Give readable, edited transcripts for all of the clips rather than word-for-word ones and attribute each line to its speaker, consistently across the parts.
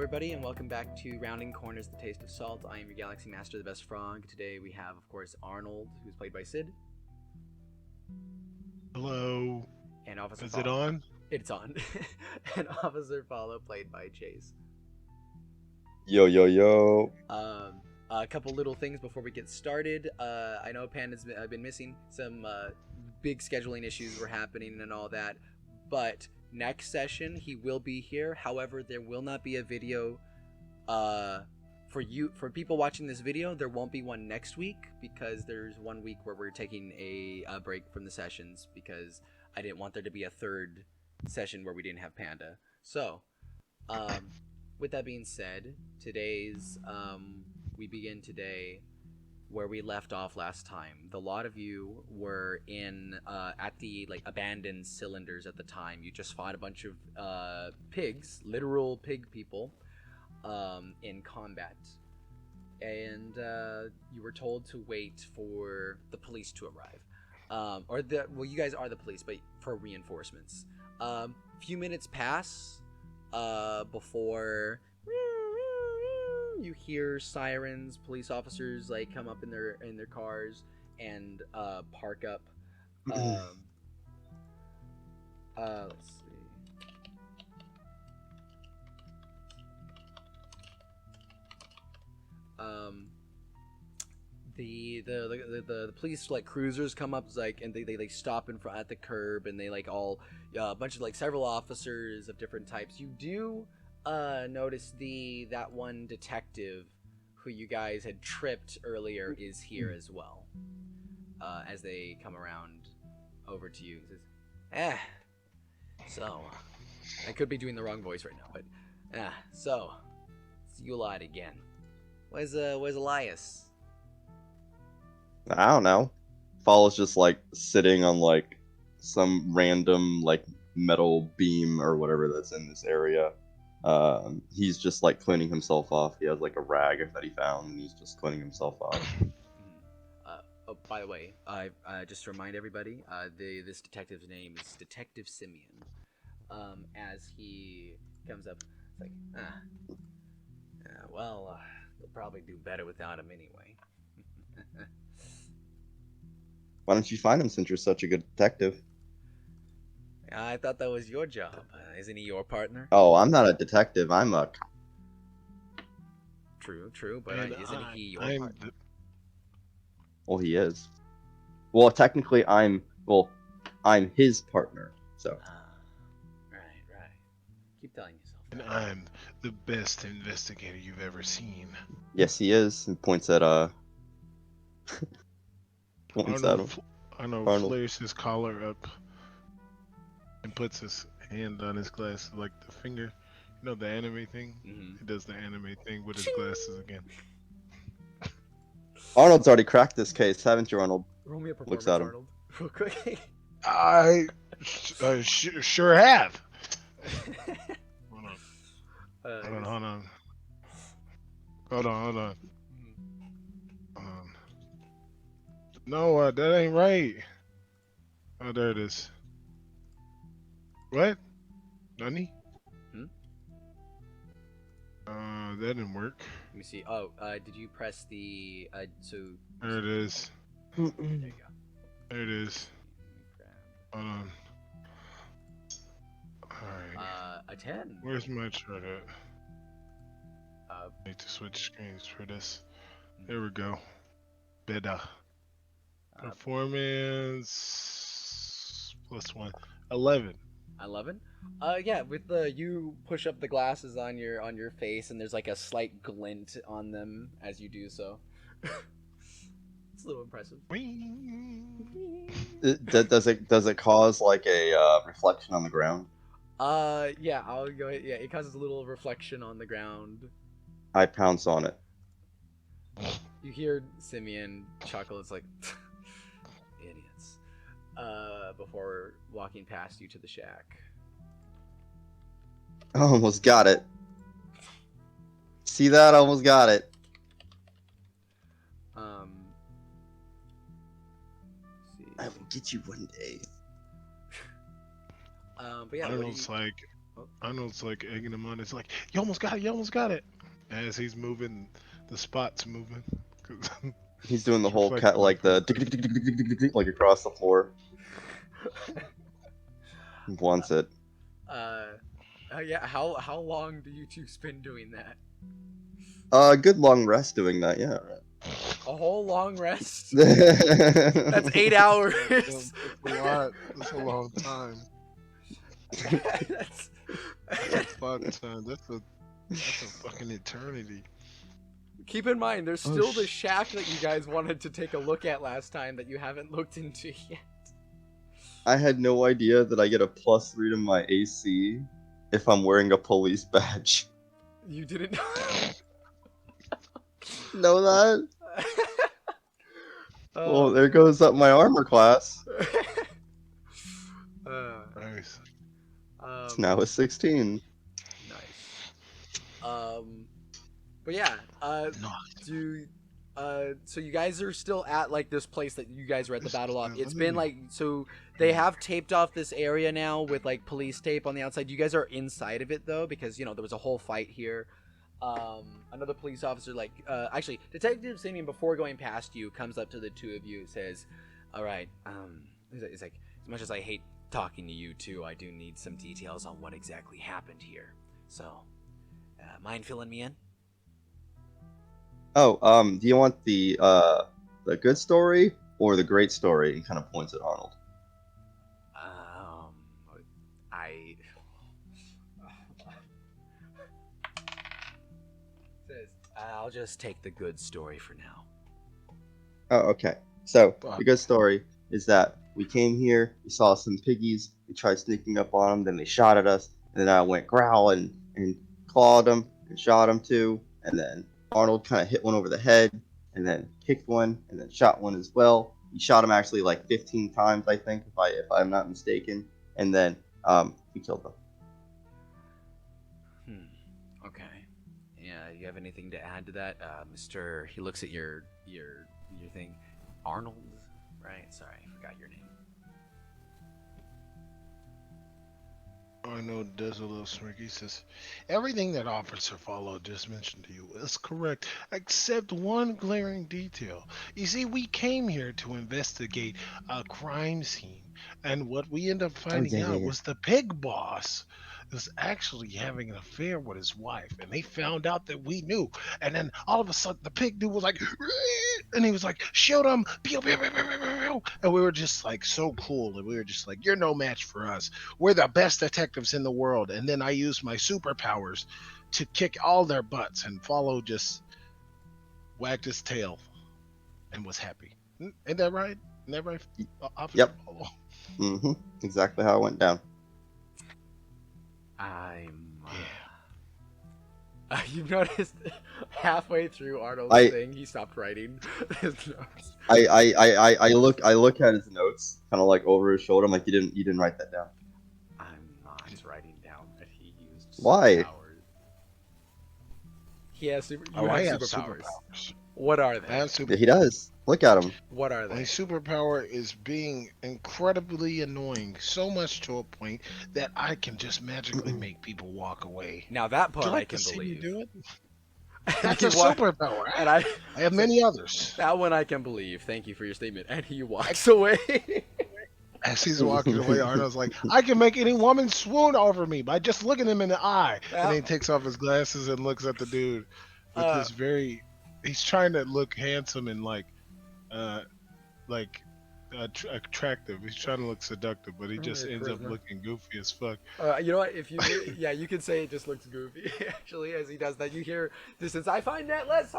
Speaker 1: everybody, and welcome back to Rounding Corners, The Taste of Salt. I am your Galaxy Master, the Best Frog. Today we have, of course, Arnold, who's played by Sid.
Speaker 2: Hello.
Speaker 1: And Officer
Speaker 2: Is
Speaker 1: Follow.
Speaker 2: it on?
Speaker 1: It's on. And Officer Follow, played by Chase.
Speaker 3: Yo, yo, yo.
Speaker 1: A couple little things before we get started. I know Panda's been missing. Some big scheduling issues were happening and all that. But next session, he will be here. However, there will not be a video for people watching this video. There won't be one next week because there's 1 week where we're taking a break from the sessions because I didn't want there to be a third session where we didn't have Panda. So, with that being said, we begin today where we left off last time. The lot of you were in at the abandoned cylinders at the time. You just fought a bunch of pigs, literal pig people, in combat, and you were told to wait for the police to arrive, you guys are the police, but for reinforcements. Few minutes pass before you hear sirens, police officers come up in their cars and park up. Let's see. The police cruisers come up and they stop in front at the curb, and they all a bunch of several officers of different types. You do notice that one detective who you guys had tripped earlier is here as well. As they come around over to you, he says, so I could be doing the wrong voice right now, but so it's you lot again. Where's Elias?
Speaker 3: I don't know. Fall's just sitting on some random metal beam or whatever that's in this area. He's just cleaning himself off. He has a rag that he found, and he's just cleaning himself off.
Speaker 1: Oh, by the way, just to remind everybody, this detective's name is Detective Simeon. As he comes up, it's well, you'll probably do better without him anyway.
Speaker 3: Why don't you find him since you're such a good detective?
Speaker 1: I thought that was your job. Isn't he your partner?
Speaker 3: Oh, I'm not a detective. I'm a...
Speaker 1: True, but isn't he your partner?
Speaker 3: Well, he is. Well, technically, I'm his partner, so...
Speaker 1: Right. Keep telling yourself that.
Speaker 2: And I'm the best investigator you've ever seen.
Speaker 3: Yes, he is. And points at, points at him.
Speaker 2: Arnold flares his collar up and puts his hand on his glasses, the finger. You know the anime thing?
Speaker 1: Mm-hmm.
Speaker 2: He does the anime thing with his glasses again.
Speaker 3: Arnold's already cracked this case, haven't you, Arnold?
Speaker 1: Roll me a performance,
Speaker 3: Looks at him.
Speaker 1: Arnold, real quick.
Speaker 2: I sure have. Hold on. No, that ain't right. Oh, there it is. What? Nani? That didn't work.
Speaker 1: Let me see. Oh, did you press the so?
Speaker 2: There it is.
Speaker 1: There you go.
Speaker 2: There it is. Hold on. Alright.
Speaker 1: A 10.
Speaker 2: Where's my chart at? I need to switch screens for this. There we go. Better. Performance +1. 11.
Speaker 1: 11? Yeah, with you push up the glasses on your face, and there's a slight glint on them as you do so. It's a little impressive.
Speaker 3: Does it cause a reflection on the ground?
Speaker 1: Yeah, I'll go ahead. Yeah, it causes a little reflection on the ground.
Speaker 3: I pounce on it.
Speaker 1: You hear Simeon chuckle. It's idiots. Before walking past you to the shack.
Speaker 3: I almost got it. See that? I almost got it.
Speaker 1: See.
Speaker 3: I will get you one day.
Speaker 1: But yeah,
Speaker 2: Arnold's Arnold's like egging him on. It's like, you almost got it, you almost got it. As he's moving, the spot's moving. 'Cause
Speaker 3: He's doing the
Speaker 2: it's
Speaker 3: whole cat
Speaker 2: reflecting
Speaker 3: like
Speaker 2: off
Speaker 3: the like across the floor. He wants it.
Speaker 1: Yeah. How long do you two spend doing that?
Speaker 3: Good long rest doing that. Yeah.
Speaker 1: A whole long rest. That's 8 hours.
Speaker 2: That's a lot. That's a long time.
Speaker 1: That's
Speaker 2: That's a fuck time. That's a fucking eternity.
Speaker 1: Keep in mind, there's
Speaker 3: Oh,
Speaker 1: still the shack that you guys wanted to take a look at last time that you haven't looked into yet.
Speaker 3: I had no idea that I get a +3 to my AC if I'm wearing a police badge.
Speaker 1: You didn't
Speaker 3: Know that?
Speaker 1: know.
Speaker 3: Well, there goes up my armor class.
Speaker 2: Nice.
Speaker 3: It's now a 16.
Speaker 1: Nice. But yeah, so you guys are still at like this place that you guys were at the battle of. It's been like, so they have taped off this area now with like police tape on the outside. You guys are inside of it though, because you know there was a whole fight here. Another police officer, like, actually, Detective Simeon, before going past you, comes up to the two of you and says, all right, it's like, as much as I hate talking to you two, I do need some details on what exactly happened here. So, mind filling me in?
Speaker 3: Oh, do you want the good story or the great story? He kind of points at Arnold.
Speaker 1: I'll just take the good story for now.
Speaker 3: Oh, okay. So the good story is that we came here, we saw some piggies, we tried sneaking up on them, then they shot at us, and then I went growling and clawed them and shot them too, and then Arnold kind of hit one over the head, and then kicked one, and then shot one as well. He shot him actually like 15 times, I think, if I'm not mistaken, and then we killed them.
Speaker 1: Okay. Yeah, you have anything to add to that, Mr. He looks at your thing, Arnold, right? Sorry, I forgot your name.
Speaker 2: Arnold does a little smirk. He says, everything that Officer Follow just mentioned to you is correct, except one glaring detail. You see, we came here to investigate a crime scene, and what we ended up finding out was the pig boss was actually having an affair with his wife, and they found out that we knew. And then all of a sudden, the pig dude was like, and he was like, shoot him, pew, pew, pew, pew, pew, pew. And we were just like so cool, and we were just like, you're no match for us. We're the best detectives in the world. And then I used my superpowers to kick all their butts, and Follow just wagged his tail and was happy. Ain't that right? Isn't that right?
Speaker 3: Yep. Exactly how it went down.
Speaker 1: You've noticed halfway through Arnold's thing, he stopped writing his notes.
Speaker 3: I look at his notes, kind of like over his shoulder. I'm like, you didn't write that down.
Speaker 1: I'm not writing down that he used
Speaker 3: Why?
Speaker 1: superpowers. He has
Speaker 2: superpowers.
Speaker 1: What are they?
Speaker 2: I have superpowers.
Speaker 3: Yeah, he does. Look at him.
Speaker 1: What are they?
Speaker 2: My superpower is being incredibly annoying, so much to a point that I can just magically make people walk away.
Speaker 1: Now that part
Speaker 2: Would you like
Speaker 1: I can
Speaker 2: to see
Speaker 1: believe.
Speaker 2: me do it? That's a superpower.
Speaker 1: And I
Speaker 2: have many others.
Speaker 1: That one I can believe. Thank you for your statement. And he walks away.
Speaker 2: As he's walking away, Arnold's like, I can make any woman swoon over me by just looking him in the eye. And then he takes off his glasses and looks at the dude with this he's trying to look handsome and attractive. He's trying to look seductive, but he just ends up looking goofy as fuck.
Speaker 1: You know what? If you, you could say it just looks goofy. Actually, as he does that, you hear distance. I find that less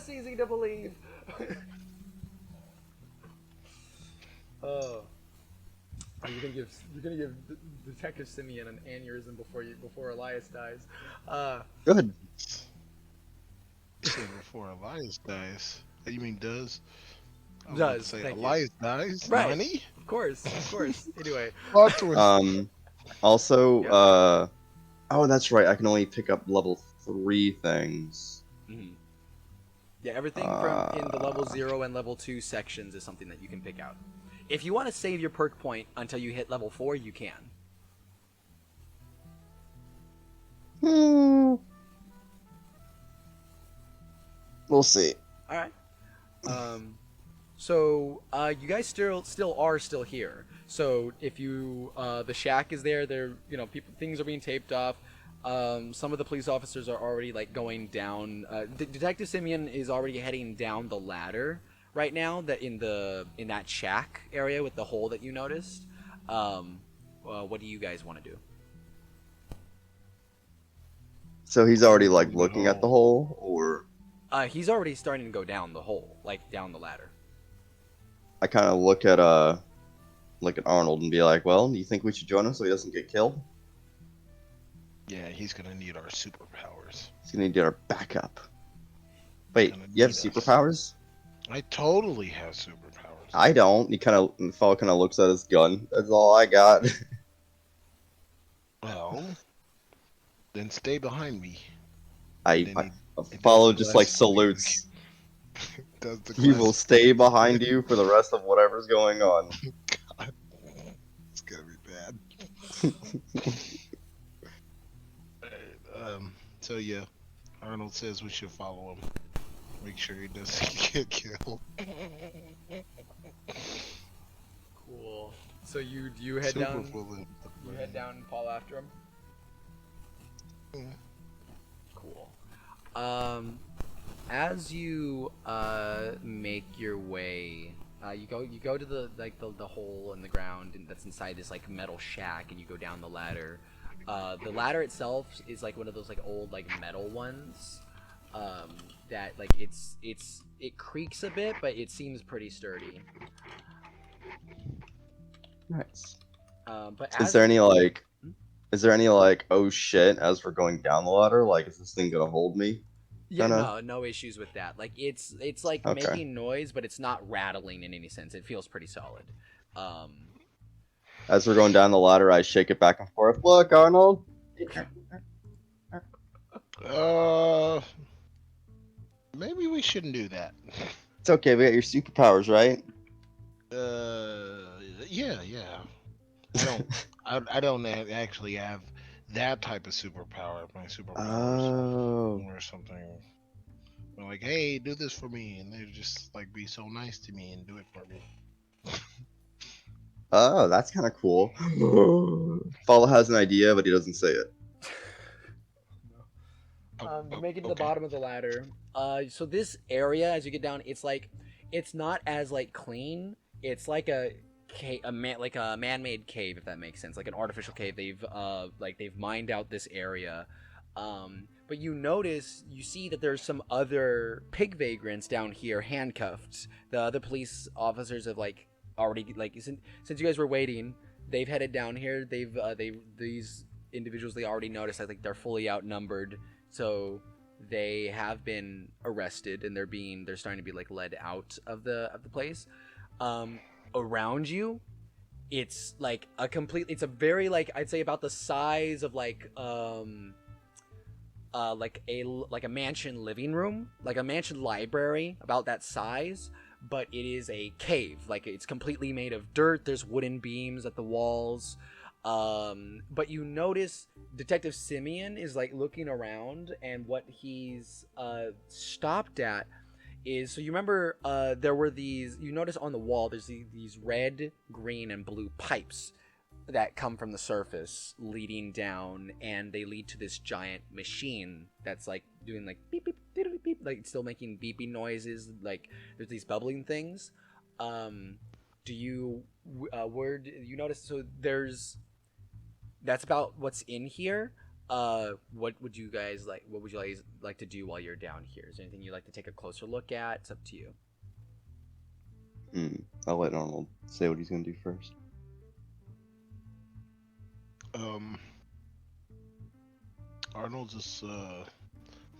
Speaker 1: easy to believe. You're gonna give Detective Simeon an aneurysm before Elias dies.
Speaker 3: Go ahead.
Speaker 2: Before Elias dies. You mean does?
Speaker 1: Does
Speaker 2: say Elias dies?
Speaker 1: Right.
Speaker 2: Money?
Speaker 1: Of course. Anyway.
Speaker 3: Also, oh, that's right. I can only pick up level 3 things.
Speaker 1: Mm-hmm. Yeah, everything from in the level 0 and level 2 sections is something that you can pick out. If you want to save your perk point until you hit level 4, you can.
Speaker 3: Hmm. We'll see.
Speaker 1: All right. So you guys still are still here. So if you the shack is there, people things are being taped off. Some of the police officers are already like going down. Detective Simeon is already heading down the ladder right now. That in that shack area with the hole that you noticed. What do you guys want to do?
Speaker 3: So he's already like
Speaker 2: No.
Speaker 3: looking at the hole, or
Speaker 1: He's already starting to go down the hole, like down the ladder.
Speaker 3: I kind of look at Arnold and be like, "Well, do you think we should join him so he doesn't get killed?
Speaker 2: Yeah, he's gonna need our superpowers.
Speaker 3: He's gonna need our backup." Wait,
Speaker 2: Gonna
Speaker 3: you have
Speaker 2: need us.
Speaker 3: superpowers?
Speaker 2: I totally have superpowers.
Speaker 3: I don't. The fellow kind of looks at his gun. That's all I got.
Speaker 2: Well, then stay behind me.
Speaker 3: I follow just like salutes.
Speaker 2: Does the
Speaker 3: He will
Speaker 2: glass-
Speaker 3: stay behind you for the rest of whatever's going on.
Speaker 2: God, it's gonna be bad. So yeah, Arnold says we should follow him. Make sure he doesn't get killed.
Speaker 1: Cool. So you head
Speaker 2: Super
Speaker 1: down.
Speaker 2: full of-
Speaker 1: You head down and follow after him.
Speaker 2: Yeah.
Speaker 1: Cool. As you make your way, you go to the hole in the ground that's inside this like metal shack, and you go down the ladder. The ladder itself is like one of those like old like metal ones. That like it creaks a bit, but it seems pretty sturdy.
Speaker 3: Nice.
Speaker 1: But
Speaker 3: Is there any like oh shit as we're going down the ladder? Like, is this thing gonna hold me?
Speaker 1: Yeah,
Speaker 3: Kinda?
Speaker 1: no issues with that. Like it's like
Speaker 3: Okay.
Speaker 1: making noise, but it's not rattling in any sense. It feels pretty solid.
Speaker 3: As we're going down the ladder, I shake it back and forth. Look, Arnold.
Speaker 2: Maybe we shouldn't do that.
Speaker 3: It's okay. We got your superpowers, right?
Speaker 2: Yeah. I don't actually have that type of superpower. My superpowers
Speaker 3: Oh.
Speaker 2: or something. They're like, hey, do this for me, and they just like be so nice to me and do it for me.
Speaker 3: Oh, that's kind of cool. Follow has an idea, but he doesn't say it.
Speaker 1: You make it to the
Speaker 2: Okay.
Speaker 1: bottom of the ladder. So this area, as you get down, it's not as like clean. It's like a man-made cave, if that makes sense, like an artificial cave. They've mined out this area. But you see that there's some other pig vagrants down here, handcuffed. The other police officers have already since you guys were waiting, they've headed down here. These individuals they already noticed. I think they're fully outnumbered, so they have been arrested and they're starting to be led out of the place. Around you, it's it's a very I'd say about the size of a mansion living room, like a mansion library, about that size, but it is a cave. It's completely made of dirt. There's wooden beams at the walls. But you notice Detective Simeon is looking around, and what he's stopped at is, so you remember there were you notice on the wall there's these red, green, and blue pipes that come from the surface leading down, and they lead to this giant machine that's doing beep beep beep beep, it's still making beeping noises. There's these bubbling things. Do you you notice? So that's about what's in here. What would you guys like to do while you're down here? Is there anything you'd like to take a closer look at? It's up to you.
Speaker 3: I'll let Arnold say what he's gonna do first.
Speaker 2: Arnold's just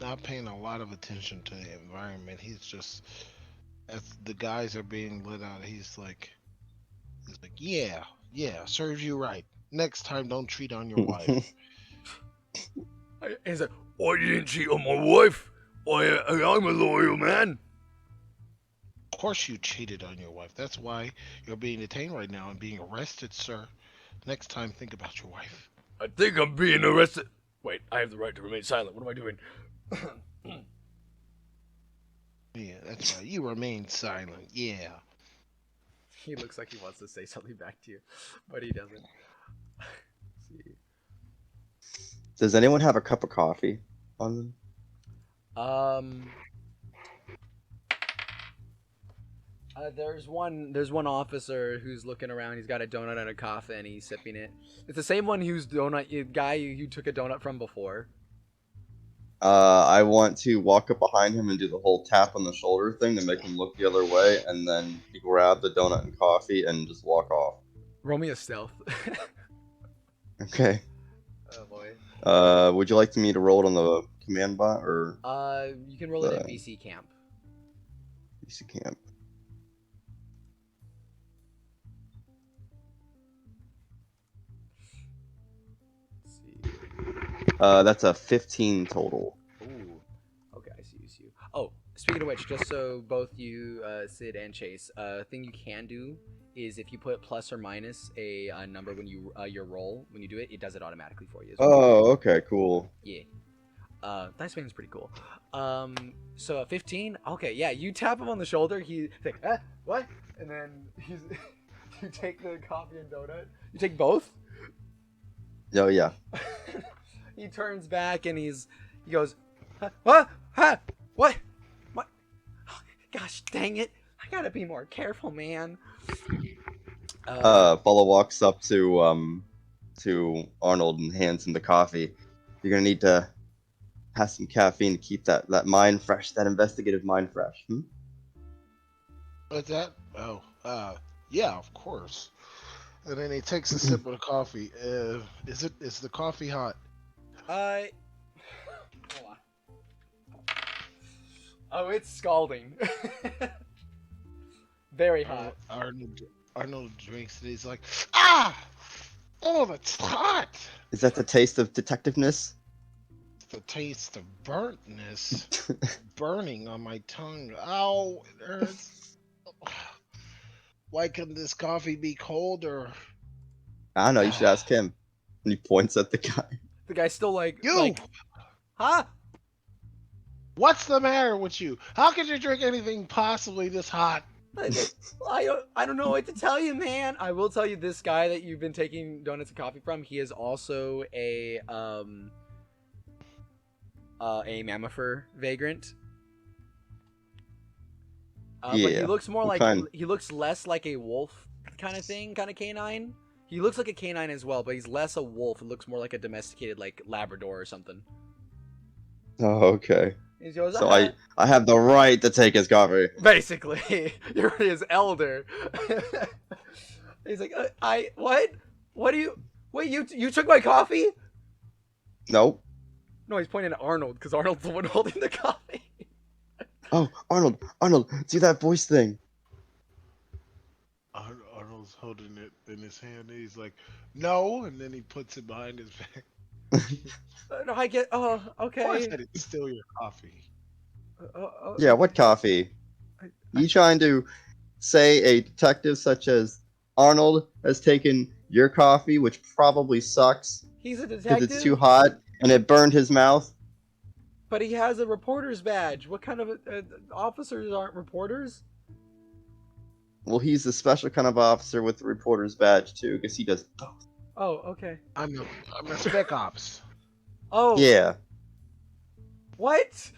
Speaker 2: not paying a lot of attention to the environment. He's just, as the guys are being let out, he's like, yeah, serves you right. Next time, don't cheat on your wife.
Speaker 1: He's like, I didn't cheat on my wife. I'm a loyal man.
Speaker 2: Of course you cheated on your wife. That's why you're being detained right now and being arrested, sir. Next time, think about your wife.
Speaker 1: I think I'm being arrested. Wait, I have the right to remain silent. What am I doing?
Speaker 2: Yeah, that's right. You remain silent. Yeah.
Speaker 1: He looks like he wants to say something back to you, but he doesn't. See.
Speaker 3: Does anyone have a cup of coffee on them?
Speaker 1: There's one officer who's looking around. He's got a donut and a coffee, and he's sipping it. It's the same one whose guy you took a donut from before.
Speaker 3: I want to walk up behind him and do the whole tap on the shoulder thing to make him look the other way, and then grab the donut and coffee and just walk off.
Speaker 1: Roll me a stealth.
Speaker 3: Okay.
Speaker 1: Oh boy.
Speaker 3: Would you like me to roll it on the command bot or
Speaker 1: You can roll it in BC camp.
Speaker 3: BC camp?
Speaker 1: Let's see.
Speaker 3: That's a 15 total.
Speaker 1: Ooh. Okay, I see you. Oh, speaking of which, just so both you, Sid and Chase, thing you can do is if you put plus or minus a number when you your roll when you do it, it does it automatically for you. As well.
Speaker 3: Oh, okay, cool.
Speaker 1: Yeah. Dice is pretty cool. So a 15. Okay, yeah. You tap him on the shoulder. He's like, what? And then you take the coffee and donut. You take both.
Speaker 3: Oh yeah.
Speaker 1: He turns back and he goes, what? What? Gosh dang it! I gotta be more careful, man.
Speaker 3: Follow walks up to Arnold and hands him the coffee. You're gonna need to have some caffeine to keep that mind fresh, that investigative mind fresh.
Speaker 2: What's that? Oh, yeah, of course. And then he takes a sip of the coffee. Is the coffee hot?
Speaker 1: Hold on. Oh, it's scalding. Very hot.
Speaker 2: Arnold drinks it. He's like, ah! Oh, that's hot!
Speaker 3: Is that the taste of detectiveness?
Speaker 2: The taste of burntness burning on my tongue. Ow, it hurts. Why couldn't this coffee be colder?
Speaker 3: I don't know, you should ask him. And he points at the guy.
Speaker 1: The guy's still like,
Speaker 2: You!
Speaker 1: huh?
Speaker 2: What's the matter with you? How could you drink anything possibly this hot?
Speaker 1: I don't know what to tell you, man. I will tell you, this guy that you've been taking donuts and coffee from, he is also a mammifer vagrant. But he looks more like he looks less like a wolf kind of thing, kind of canine. He looks like a canine as well, but he's less a wolf. It looks more like a domesticated, like Labrador or something.
Speaker 3: Oh, okay.
Speaker 1: He goes,
Speaker 3: so I have the right to take his coffee.
Speaker 1: Basically, you're his elder. He's like, what do you? Wait, you took my coffee?
Speaker 3: Nope.
Speaker 1: No, he's pointing at Arnold because Arnold's the one holding the coffee.
Speaker 3: Oh, Arnold, do that voice thing.
Speaker 2: Arnold's holding it in his hand. And he's like, no, and then he puts it behind his back.
Speaker 1: No, I get. Oh, okay.
Speaker 2: Of course I didn't steal your coffee.
Speaker 3: Yeah, what coffee? You trying to say a detective such as Arnold has taken your coffee, which probably sucks
Speaker 1: He's a
Speaker 3: because
Speaker 1: detective.
Speaker 3: it's too hot and it burned his mouth?
Speaker 1: But he has a reporter's badge. What kind of officers aren't reporters?
Speaker 3: Well, he's a special kind of officer with the reporter's badge too, because he does both.
Speaker 1: Oh, okay.
Speaker 2: I'm a spec ops.
Speaker 1: Oh.
Speaker 3: Yeah.
Speaker 1: What?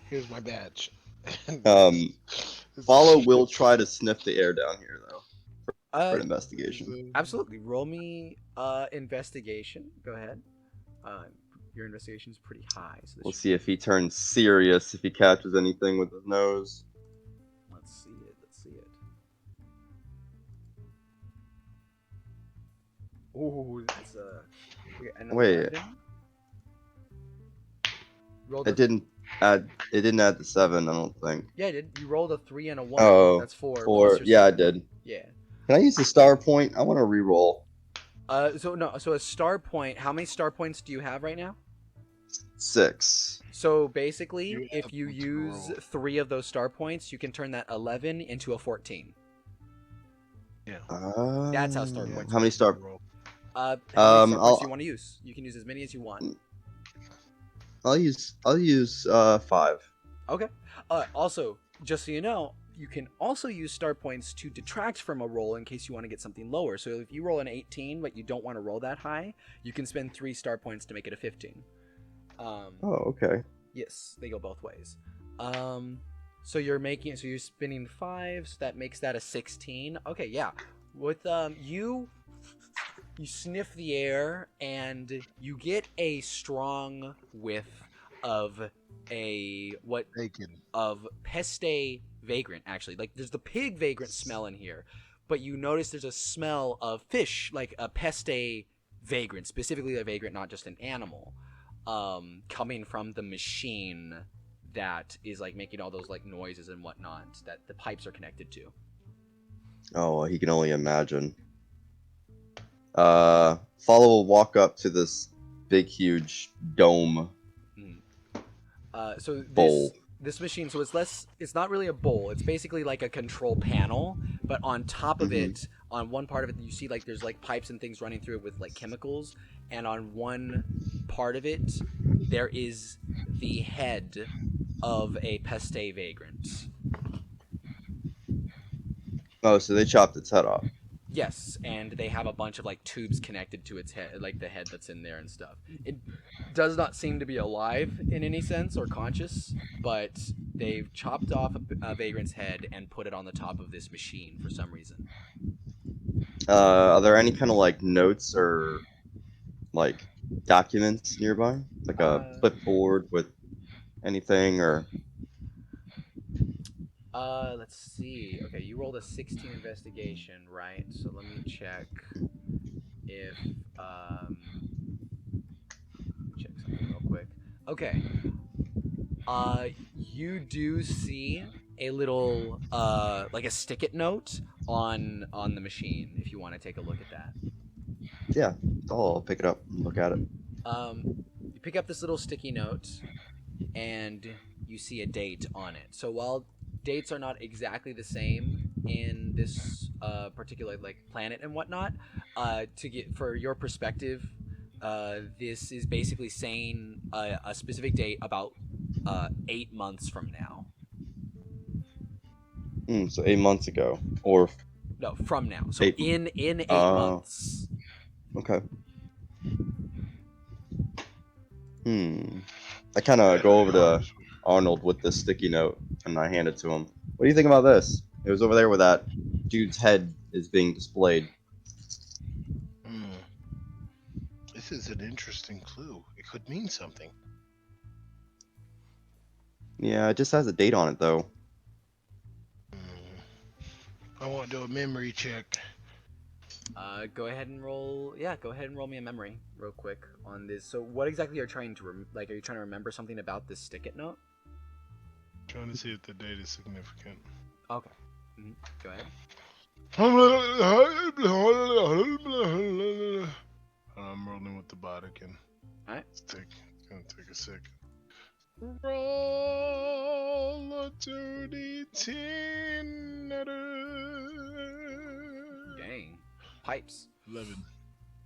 Speaker 2: Here's my badge.
Speaker 3: Follow will try to sniff the air down here though for an
Speaker 1: Uh,
Speaker 3: investigation.
Speaker 1: absolutely. Roll me investigation. Go ahead. Your investigation's pretty high. So
Speaker 3: We'll see if he turns serious, if he catches anything with his nose.
Speaker 1: Let's see it. Ooh, that's
Speaker 3: Wait. It didn't add the 7, I don't think.
Speaker 1: Yeah, I did. You rolled a 3 and a 1.
Speaker 3: Oh,
Speaker 1: That's 4.
Speaker 3: 4. Yeah, I did.
Speaker 1: Yeah.
Speaker 3: Can I use the star point? I want to re-roll.
Speaker 1: So a star point. How many star points do you have right now?
Speaker 3: 6.
Speaker 1: So basically,
Speaker 2: You
Speaker 1: if
Speaker 2: have
Speaker 1: you
Speaker 2: to
Speaker 1: use
Speaker 2: roll.
Speaker 1: 3 of those star points, you can turn that 11 into a 14.
Speaker 2: Yeah.
Speaker 1: That's how star points
Speaker 3: How many star?
Speaker 2: Roll.
Speaker 1: How many star points do
Speaker 3: I'll
Speaker 1: you want to use? You can use as many as you want.
Speaker 3: I'll use 5.
Speaker 1: Okay. Also, just so you know, you can also use star points to detract from a roll in case you want to get something lower. So if you roll an 18, but you don't want to roll that high, you can spend 3 star points to make it a 15.
Speaker 3: Oh, okay.
Speaker 1: Yes, they go both ways. So you're spinning 5, so that makes that a 16. Okay, yeah. With you sniff the air and you get a strong whiff of
Speaker 2: Bacon.
Speaker 1: of peste vagrant, actually. Like, there's the pig vagrant smell in here, but you notice there's a smell of fish, like a peste vagrant, specifically a vagrant, not just an animal, coming from the machine that is like making all those like noises and whatnot that the pipes are connected to.
Speaker 3: Oh, he can only imagine. Follow will walk up to this big, huge dome
Speaker 1: So
Speaker 3: bowl.
Speaker 1: this machine, so it's not really a bowl, it's basically like a control panel, but on top of it, on one part of it, you see like there's like pipes and things running through it with like chemicals, and on one part of it there is the head of a peste vagrant.
Speaker 3: Oh, so they chopped its head off.
Speaker 1: Yes, and they have a bunch of like tubes connected to its head, like the head that's in there and stuff. It does not seem to be alive in any sense or conscious, but they've chopped off a vagrant's head and put it on the top of this machine for some reason.
Speaker 3: Are there any kind of like notes or like documents nearby? Like a clipboard with anything or
Speaker 1: Let's see. Okay, you rolled a 16 investigation, right? So let me check if check something real quick. Okay. You do see a little like a stick-it note on the machine if you want to take a look at that.
Speaker 3: yeah, I'll pick it up and look at it.
Speaker 1: You pick up this little sticky note and you see a date on it. So while dates are not exactly the same in this particular like planet and whatnot, to get for your perspective, this is basically saying a specific date about 8 months from now.
Speaker 3: So 8 months ago, or
Speaker 1: No, from now. So
Speaker 3: Eight-
Speaker 1: in 8 months.
Speaker 3: okay. I kind of go over to Arnold with the sticky note and I hand it to him. What do you think about this? It was over there where that dude's head is being displayed.
Speaker 2: This is an interesting clue. It could mean something.
Speaker 3: Yeah, it just has a date on it though.
Speaker 2: I want to do a memory check.
Speaker 1: Go ahead and roll. Yeah, go ahead and roll me a memory real quick on this. So, what exactly are you trying to are you trying to remember something about this stick-it note?
Speaker 2: Trying to see if the date is significant.
Speaker 1: Okay. Go ahead.
Speaker 2: I'm rolling with the bot again.
Speaker 1: All right.
Speaker 2: It's gonna take a second. Roll to the 10.
Speaker 1: Dang. Pipes.
Speaker 2: 11.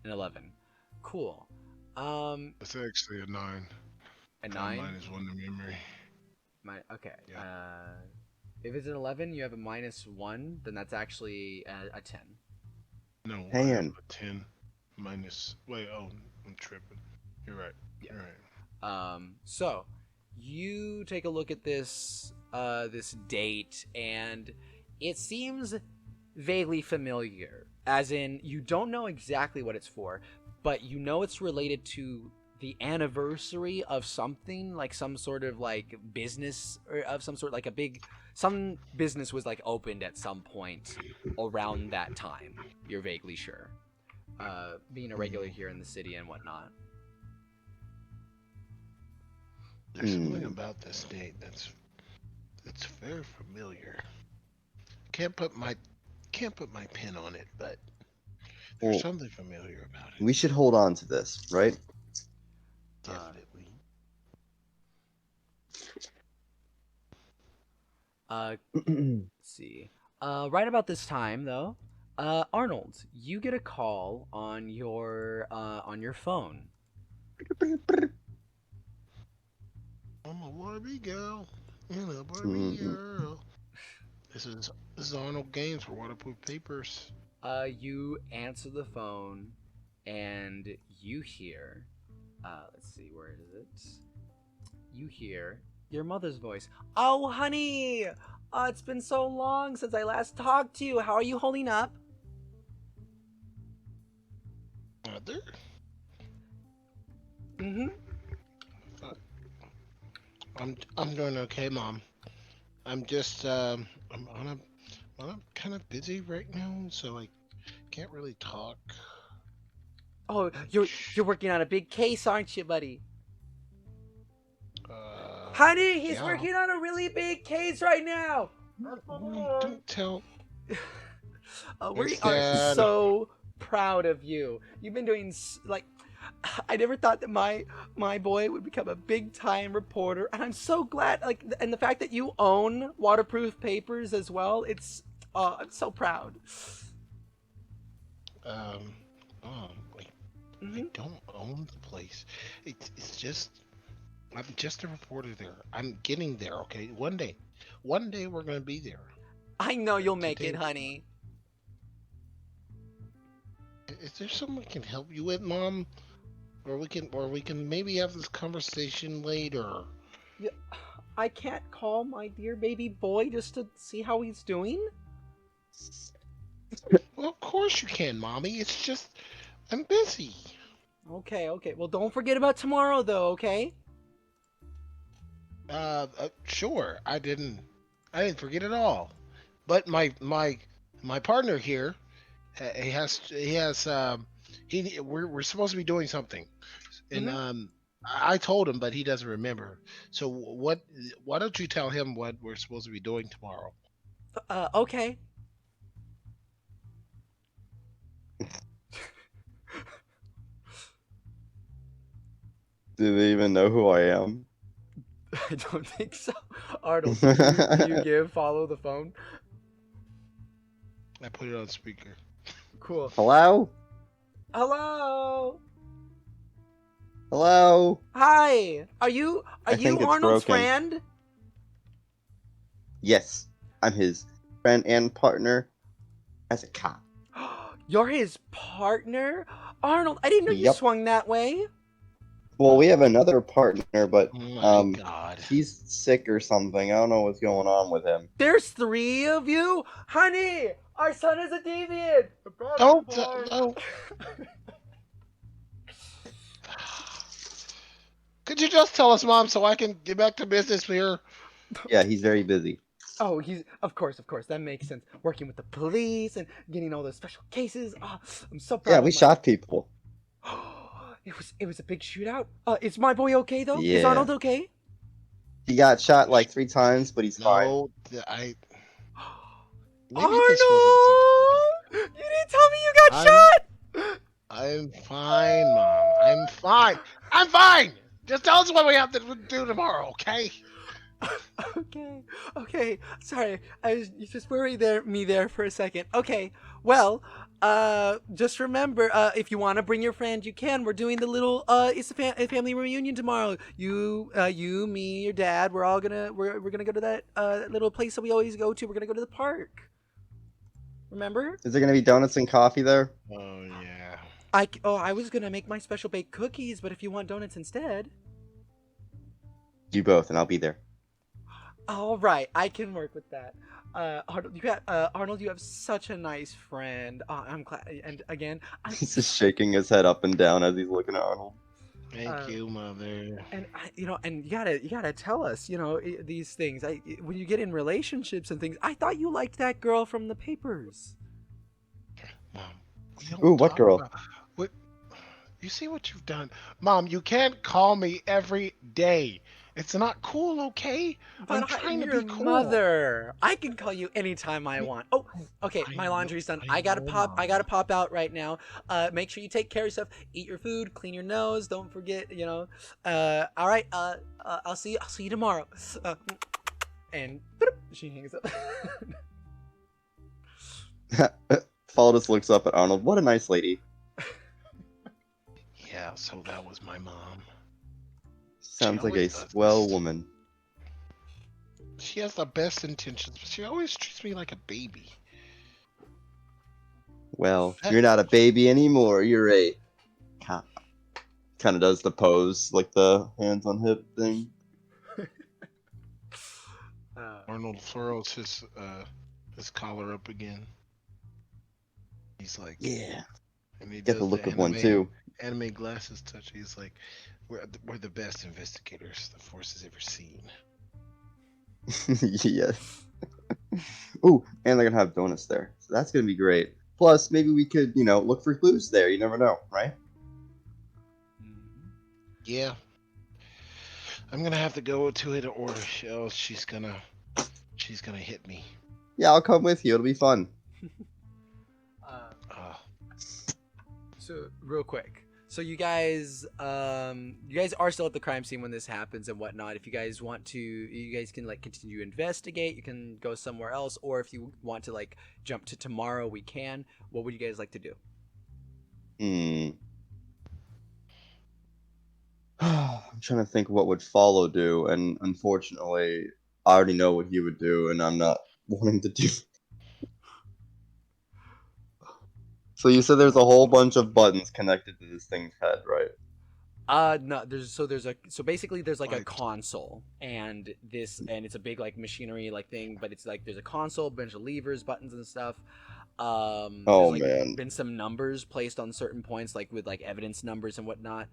Speaker 1: An 11. Cool.
Speaker 2: That's actually a 9.
Speaker 1: A 9?
Speaker 2: Minus 1 to memory.
Speaker 1: Okay.
Speaker 2: Yeah.
Speaker 1: If it's an 11, you have a -1, then that's actually a 10.
Speaker 2: No,
Speaker 3: Hang
Speaker 2: I
Speaker 3: on.
Speaker 2: have a 10 minus. Wait, oh, I'm tripping. You're right.
Speaker 1: Yeah.
Speaker 2: You're right.
Speaker 1: So you take a look at this date, and it seems vaguely familiar. As in, you don't know exactly what it's for, but you know it's related to the anniversary of something, like some sort of like business or of some sort, like some business was like opened at some point around that time. You're vaguely sure. Being a regular here in the city and whatnot.
Speaker 2: There's something about this date that's very familiar. Can't put my pin on it, but there's something familiar about it.
Speaker 3: We should hold on to this, right?
Speaker 2: Definitely.
Speaker 1: Let's see. Right about this time, though, Arnold, you get a call on your phone.
Speaker 2: I'm a Barbie girl. And a Barbie
Speaker 3: Mhm.
Speaker 2: girl. This is Arnold Gaines for Waterproof Papers.
Speaker 1: You answer the phone, and you hear. Let's see, where is it? You hear your mother's voice. Oh, honey! It's been so long since I last talked to you. How are you holding up?
Speaker 2: Mother?
Speaker 1: Mm-hmm.
Speaker 2: I'm doing okay, Mom. I'm just I'm kind of busy right now, so I can't really talk.
Speaker 1: Oh, you're working on a big case, aren't you, buddy? Honey, he's
Speaker 2: Yeah.
Speaker 1: working on a really big case right now.
Speaker 2: Mom, don't tell.
Speaker 1: We
Speaker 2: Thanks,
Speaker 1: are
Speaker 2: Dad.
Speaker 1: so proud of you. You've been doing like I never thought that my boy would become a big time reporter, and I'm so glad. Like, and the fact that you own Waterproof Papers as well. I'm so proud.
Speaker 2: Um, wait, I
Speaker 1: Hmm.
Speaker 2: don't own the place. It's just I'm just a reporter there. I'm getting there. Okay, one day we're gonna be there.
Speaker 1: I know you'll make it,
Speaker 2: Today,
Speaker 1: honey.
Speaker 2: is there something I can help you with, Mom? Or we can maybe have this conversation later.
Speaker 1: Yeah, I can't call my dear baby boy just to see how he's doing.
Speaker 2: Well, of course you can, Mommy. It's just I'm busy.
Speaker 1: Okay, okay. Well, don't forget about tomorrow, though. Okay.
Speaker 2: Sure. I didn't forget at all. But my partner here, he has we're supposed to be doing something, and
Speaker 1: Hmm.
Speaker 2: I told him, but he doesn't remember. So why don't you tell him what we're supposed to be doing tomorrow?
Speaker 1: Okay.
Speaker 3: Do they even know who I am?
Speaker 1: I don't think so. Arnold, do you give follow the phone?
Speaker 2: I put it on speaker.
Speaker 1: Cool.
Speaker 3: Hello?
Speaker 1: Hello.
Speaker 3: Hello?
Speaker 1: Hi. Are
Speaker 3: I
Speaker 1: you
Speaker 3: think it's
Speaker 1: Arnold's
Speaker 3: broken.
Speaker 1: friend?
Speaker 3: Yes, I'm his friend and partner as a cop.
Speaker 1: You're his partner? Arnold, I didn't know you
Speaker 3: Yep.
Speaker 1: swung that way.
Speaker 3: Well, we have another partner, but
Speaker 2: Oh my God.
Speaker 3: he's sick or something. I don't know what's going on with him.
Speaker 1: There's three of you? Honey, our son is a deviant. A bad
Speaker 2: Don't
Speaker 1: boy.
Speaker 2: don't. Could you just tell us, Mom, so I can get back to business here?
Speaker 3: Yeah, he's very busy.
Speaker 1: Oh, he's of course, that makes sense. Working with the police and getting all those special cases. Oh, I'm so proud
Speaker 3: Yeah,
Speaker 1: of
Speaker 3: we
Speaker 1: my.
Speaker 3: shot people.
Speaker 1: It was a big shootout. Is my boy okay though? Is
Speaker 3: Yeah.
Speaker 1: Arnold okay?
Speaker 3: He got shot like 3 times, but he's fine.
Speaker 2: No, I maybe this wasn't such.
Speaker 1: Arnold! You didn't tell me you got
Speaker 2: I'm
Speaker 1: shot!
Speaker 2: I'm fine, Mom. I'm fine. I'm fine. Just tell us what we have to do tomorrow, okay?
Speaker 1: Okay, okay. Sorry, you just worried me there for a second. Okay, well, just remember, if you want to bring your friend, you can. We're doing the little, it's a family reunion tomorrow. You, me, your dad. We're gonna go to that little place that we always go to. We're gonna go to the park. Remember?
Speaker 3: Is there gonna be donuts and coffee there?
Speaker 2: Oh yeah.
Speaker 1: I was gonna make my special baked cookies, but if you want donuts instead.
Speaker 3: Do both, and I'll be there.
Speaker 1: All right, I can work with that. Arnold, you have such a nice friend. I'm glad. And again,
Speaker 3: He's just shaking his head up and down as he's looking at Arnold.
Speaker 2: Thank you, Mother.
Speaker 1: and and you gotta tell us, these things. When you get in relationships and things, I thought you liked that girl from the papers.
Speaker 2: Mom, we don't
Speaker 3: Ooh, what
Speaker 2: talk
Speaker 3: girl?
Speaker 2: about what you see what you've done. Mom, you can't call me every day. It's not cool, okay? I'm
Speaker 1: But I'm
Speaker 2: trying to
Speaker 1: your
Speaker 2: be cool.
Speaker 1: mother. I can call you anytime I want. Oh, okay.
Speaker 2: I
Speaker 1: My
Speaker 2: know,
Speaker 1: laundry's done.
Speaker 2: I
Speaker 1: I gotta
Speaker 2: know,
Speaker 1: pop. I
Speaker 2: Mom.
Speaker 1: gotta pop out right now. Make sure you take care of yourself. Eat your food. Clean your nose. Don't forget. All right. I'll see you. I'll see you tomorrow. And she hangs up.
Speaker 3: Follow just looks up at Arnold. What a nice lady.
Speaker 2: Yeah, so that was my mom.
Speaker 3: Sounds like a
Speaker 2: always does
Speaker 3: swell
Speaker 2: this.
Speaker 3: woman.
Speaker 2: She has the best intentions, but she always treats me like a baby.
Speaker 3: Well,
Speaker 2: That-
Speaker 3: you're not a baby anymore. You're a cop. Kind of does the pose, like the hands on hip thing.
Speaker 2: Arnold furrows his collar up again. He's like,
Speaker 3: Yeah.
Speaker 2: and he
Speaker 3: Get the
Speaker 2: does
Speaker 3: look of one too.
Speaker 2: anime glasses touch. He's like, we're the best investigators the force has ever seen.
Speaker 3: Yes. Ooh, and they're gonna have donuts there, so that's gonna be great. Plus, maybe we could, look for clues there. You never know, right?
Speaker 2: Yeah, I'm gonna have to go to it, or else she's gonna hit me.
Speaker 3: Yeah, I'll come with you. It'll be fun.
Speaker 1: So real quick, so you guys are still at the crime scene when this happens and whatnot. If you guys want to, you guys can like continue to investigate. You can go somewhere else, or if you want to like jump to tomorrow, we can. What would you guys like to do?
Speaker 3: I'm trying to think what would Follow do, and unfortunately, I already know what he would do, and I'm not wanting to do. So you said there's a whole bunch of buttons connected to this thing's head, right?
Speaker 1: No, so basically there's like a console and it's a big like machinery like thing, but it's like there's a console, a bunch of levers, buttons and stuff. There's like
Speaker 3: Man.
Speaker 1: been some numbers placed on certain points, like with like evidence numbers and whatnot.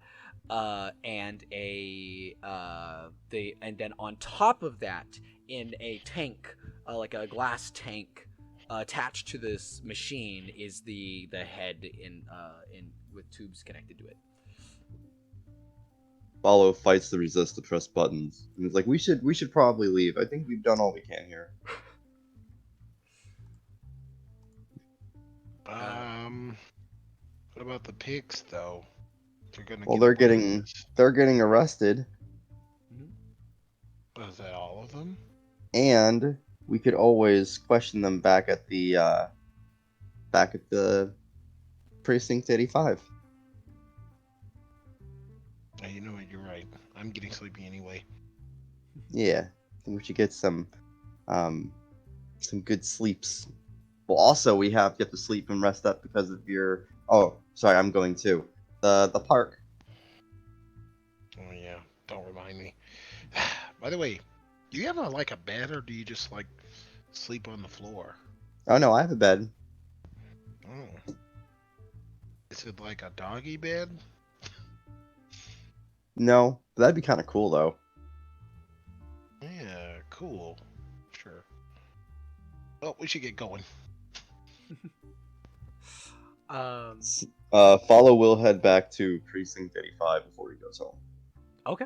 Speaker 1: And then on top of that, in a tank, like a glass tank, attached to this machine is the head in with tubes connected to it.
Speaker 3: Follow fights to resist to press buttons, and it's like we should probably leave. I think we've done all we can here.
Speaker 2: What about the pigs though?
Speaker 3: They're getting arrested,
Speaker 2: Is that all of them?
Speaker 3: and we could always question them back at the precinct 85.
Speaker 2: You know what? You're right. I'm getting sleepy anyway.
Speaker 3: Yeah, I think we should get some good sleeps. Well, also you have to sleep and rest up because of your. Oh, sorry, I'm going too. The park.
Speaker 2: Oh yeah, don't remind me. By the way, do you have a bed, or do you just like sleep on the floor?
Speaker 3: Oh no, I have a bed.
Speaker 2: Oh, is it like a doggy bed?
Speaker 3: No, but that'd be kind of cool though.
Speaker 2: Yeah, cool. Sure. Well, we should get going.
Speaker 3: Follow will head back to precinct 85 before he goes home.
Speaker 1: Okay.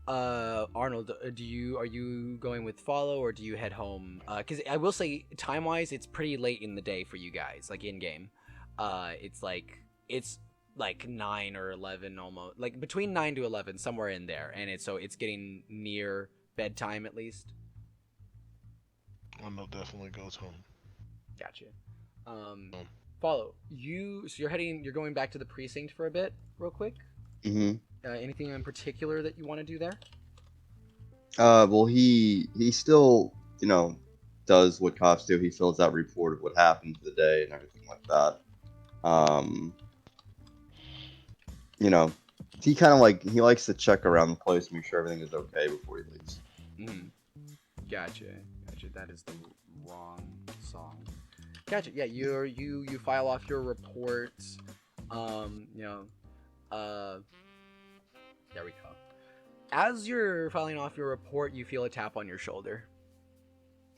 Speaker 1: Arnold, are you going with Follow, or do you head home? Because I will say, time-wise, it's pretty late in the day for you guys, like in-game. It's like 9 or 11 almost, like between 9 to 11, somewhere in there, and it's getting near bedtime at least.
Speaker 2: Arnold definitely goes home.
Speaker 1: Gotcha. Follow, so you're going back to the precinct for a bit, real quick?
Speaker 3: Mm-hmm.
Speaker 1: Anything in particular that you want to do there?
Speaker 3: Well, he still, does what cops do. He fills out report of what happened for the day and everything like that. He kind of he likes to check around the place, make sure everything is okay before he leaves.
Speaker 1: Mm-hmm. Gotcha. That is the wrong song. Gotcha. Yeah, you file off your reports. There we go. As you're filing off your report, you feel a tap on your shoulder.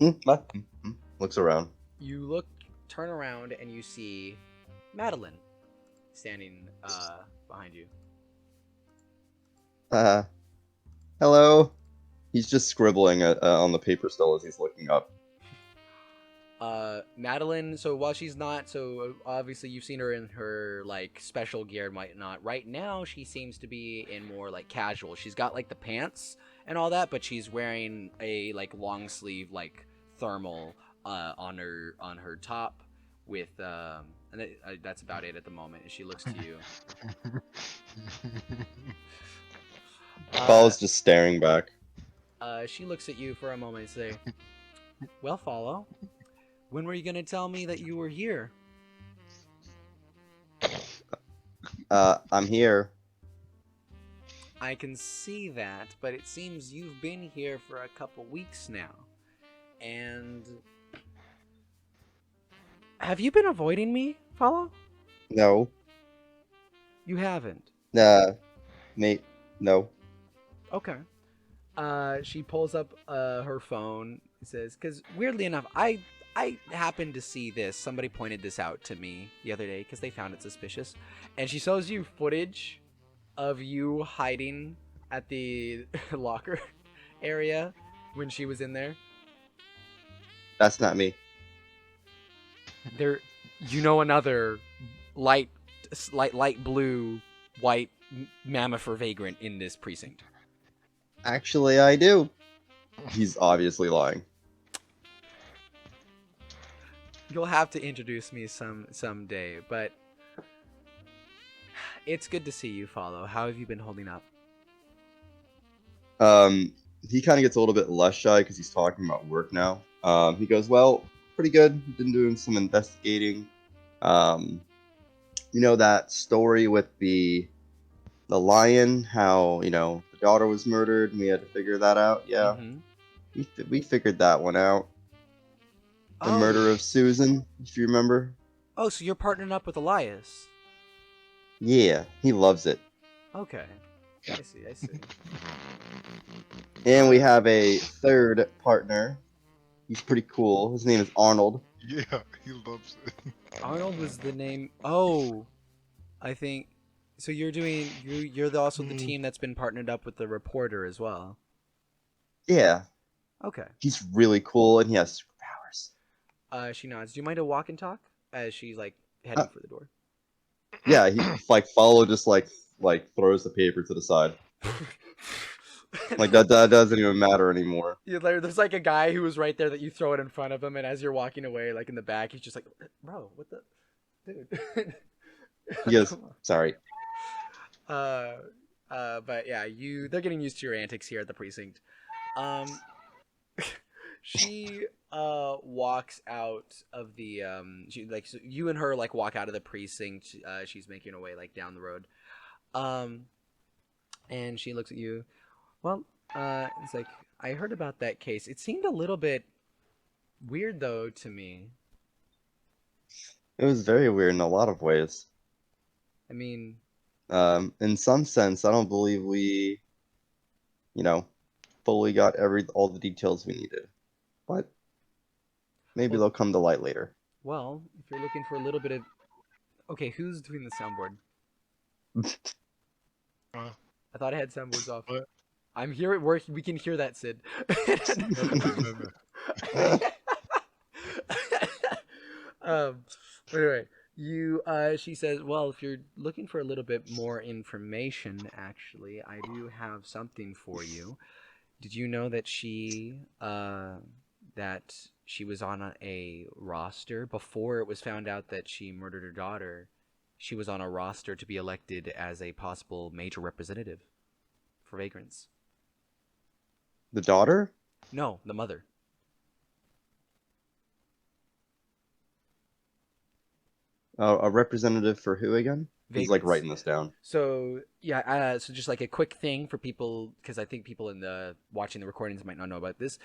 Speaker 3: Looks around.
Speaker 1: You turn around, and you see Madeline standing behind you.
Speaker 3: Hello. He's just scribbling on the paper still as he's looking up.
Speaker 1: Madeline, so while she's not, so obviously you've seen her in her like special gear and whatnot. Right now she seems to be in more like casual. She's got like the pants and all that, but she's wearing a like long sleeve like thermal on her top with that's about it at the moment. And she looks to you.
Speaker 3: Paul's just staring back.
Speaker 1: She looks at you for a moment and say, "Well, Follow, when were you gonna tell me that you were here?"
Speaker 3: I'm here.
Speaker 1: I can see that, but it seems you've been here for a couple weeks now. And have you been avoiding me, Follow?
Speaker 3: No.
Speaker 1: You haven't.
Speaker 3: Mate, no.
Speaker 1: Okay. She pulls up her phone and says, because weirdly enough, I happened to see this. Somebody pointed this out to me the other day because they found it suspicious. And she shows you footage of you hiding at the locker area when she was in there.
Speaker 3: That's not me.
Speaker 1: There, you know, another light blue, white mammoth or vagrant in this precinct.
Speaker 3: Actually, I do. He's obviously lying.
Speaker 1: You'll have to introduce me someday, but it's good to see you, Follow. How have you been holding up?
Speaker 3: He kind of gets a little bit less shy because he's talking about work now. He goes, well, pretty good. Been doing some investigating. You know that story with the lion, how, you know, the daughter was murdered and we had to figure that out? Yeah.
Speaker 1: Mm-hmm.
Speaker 3: We figured that one out. The murder of Susan, if you remember.
Speaker 1: Oh, so you're partnering up with Elias.
Speaker 3: Yeah, he loves it.
Speaker 1: Okay. I see.
Speaker 3: And we have a third partner. He's pretty cool. His name is Arnold.
Speaker 2: Yeah, he loves it.
Speaker 1: Arnold was the name. Oh, I think. So you're also the team that's been partnered up with the reporter as well.
Speaker 3: Yeah.
Speaker 1: Okay.
Speaker 3: He's really cool and he has superpowers.
Speaker 1: She nods. Do you mind to walk and talk as she's like heading for the door?
Speaker 3: Yeah, he Follow just like throws the paper to the side. Like that doesn't even matter anymore.
Speaker 1: There's like a guy who was right there that you throw it in front of him, and as you're walking away, like in the back, he's just like, "Bro, what the, dude?"
Speaker 3: He goes, "Sorry."
Speaker 1: But yeah, they're getting used to your antics here at the precinct. She walks out of the so you and her like walk out of the precinct. She's making her way like down the road. And she looks at you. Well, it's like, I heard about that case. It seemed a little bit weird though to me.
Speaker 3: It was very weird in a lot of ways.
Speaker 1: I mean,
Speaker 3: in some sense, I don't believe we, you know, fully got all the details we needed. But maybe they'll come to light later.
Speaker 1: Well, if you're looking for a little bit of... Okay, who's doing the soundboard? I thought I had soundboards off.
Speaker 2: What?
Speaker 1: I'm here at work. We can hear that, Sid. Anyway, she says, well, if you're looking for a little bit more information, actually, I do have something for you. Did you know that she was on a roster before it was found out that she murdered her daughter? She was on a roster to be elected as a possible major representative for vagrants.
Speaker 3: The daughter?
Speaker 1: No, the mother.
Speaker 3: A representative for who again?
Speaker 1: Vagrants.
Speaker 3: He's like writing this down.
Speaker 1: So yeah, so just like a quick thing for people, because I think people watching the recordings might not know about this.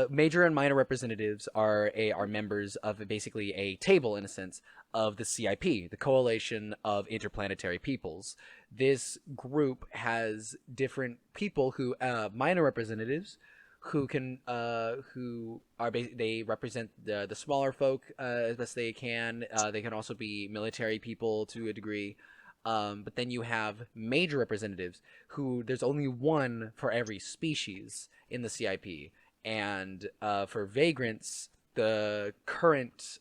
Speaker 1: Major and minor representatives are members of basically a table, in a sense, of the CIP, the Coalition of Interplanetary Peoples. This group has different people who minor representatives who they represent the smaller folk as best they can. They can also be military people to a degree. But then you have major representatives who there's only one for every species in the CIP. And for vagrants, the current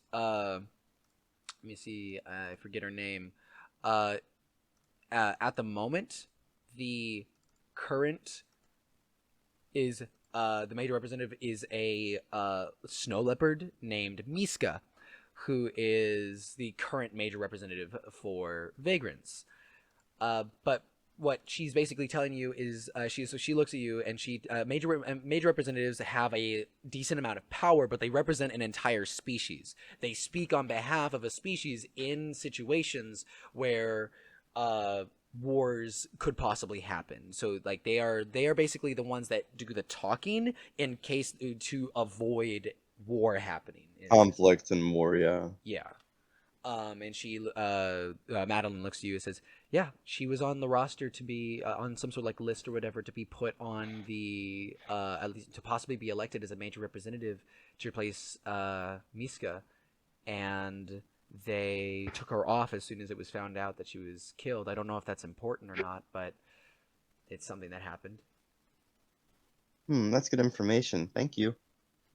Speaker 1: let me see, I forget her name. At the moment, the current is the major representative is a snow leopard named Miska, who is the current major representative for Vagrants. But what she's basically telling you is she looks at you and major representatives have a decent amount of power, but they represent an entire species. They speak on behalf of a species in situations where wars could possibly happen. So like they are basically the ones that do the talking in case to avoid war happening.
Speaker 3: Conflict and war, yeah.
Speaker 1: Yeah. And she, Madeline looks to you and says, "Yeah, she was on the roster to be on some sort of like list or whatever to be put on the at least to possibly be elected as a major representative to replace Miska, and they took her off as soon as it was found out that she was killed. I don't know if that's important or not, but it's something that happened."
Speaker 3: That's good information. Thank you.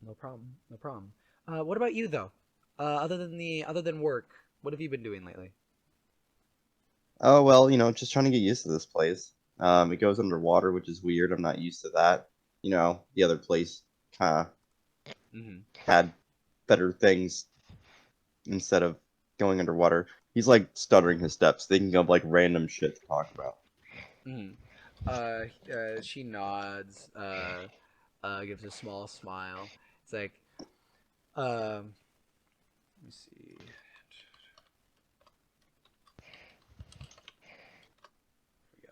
Speaker 1: No problem. No problem. What about you though? Other than work, what have you been doing lately?
Speaker 3: Oh, well, just trying to get used to this place. It goes underwater, which is weird. I'm not used to that. The other place kind of had better things instead of going underwater. He's like stuttering his steps, thinking of like random shit to talk about.
Speaker 1: She nods, gives a small smile. It's like, let me see. Here we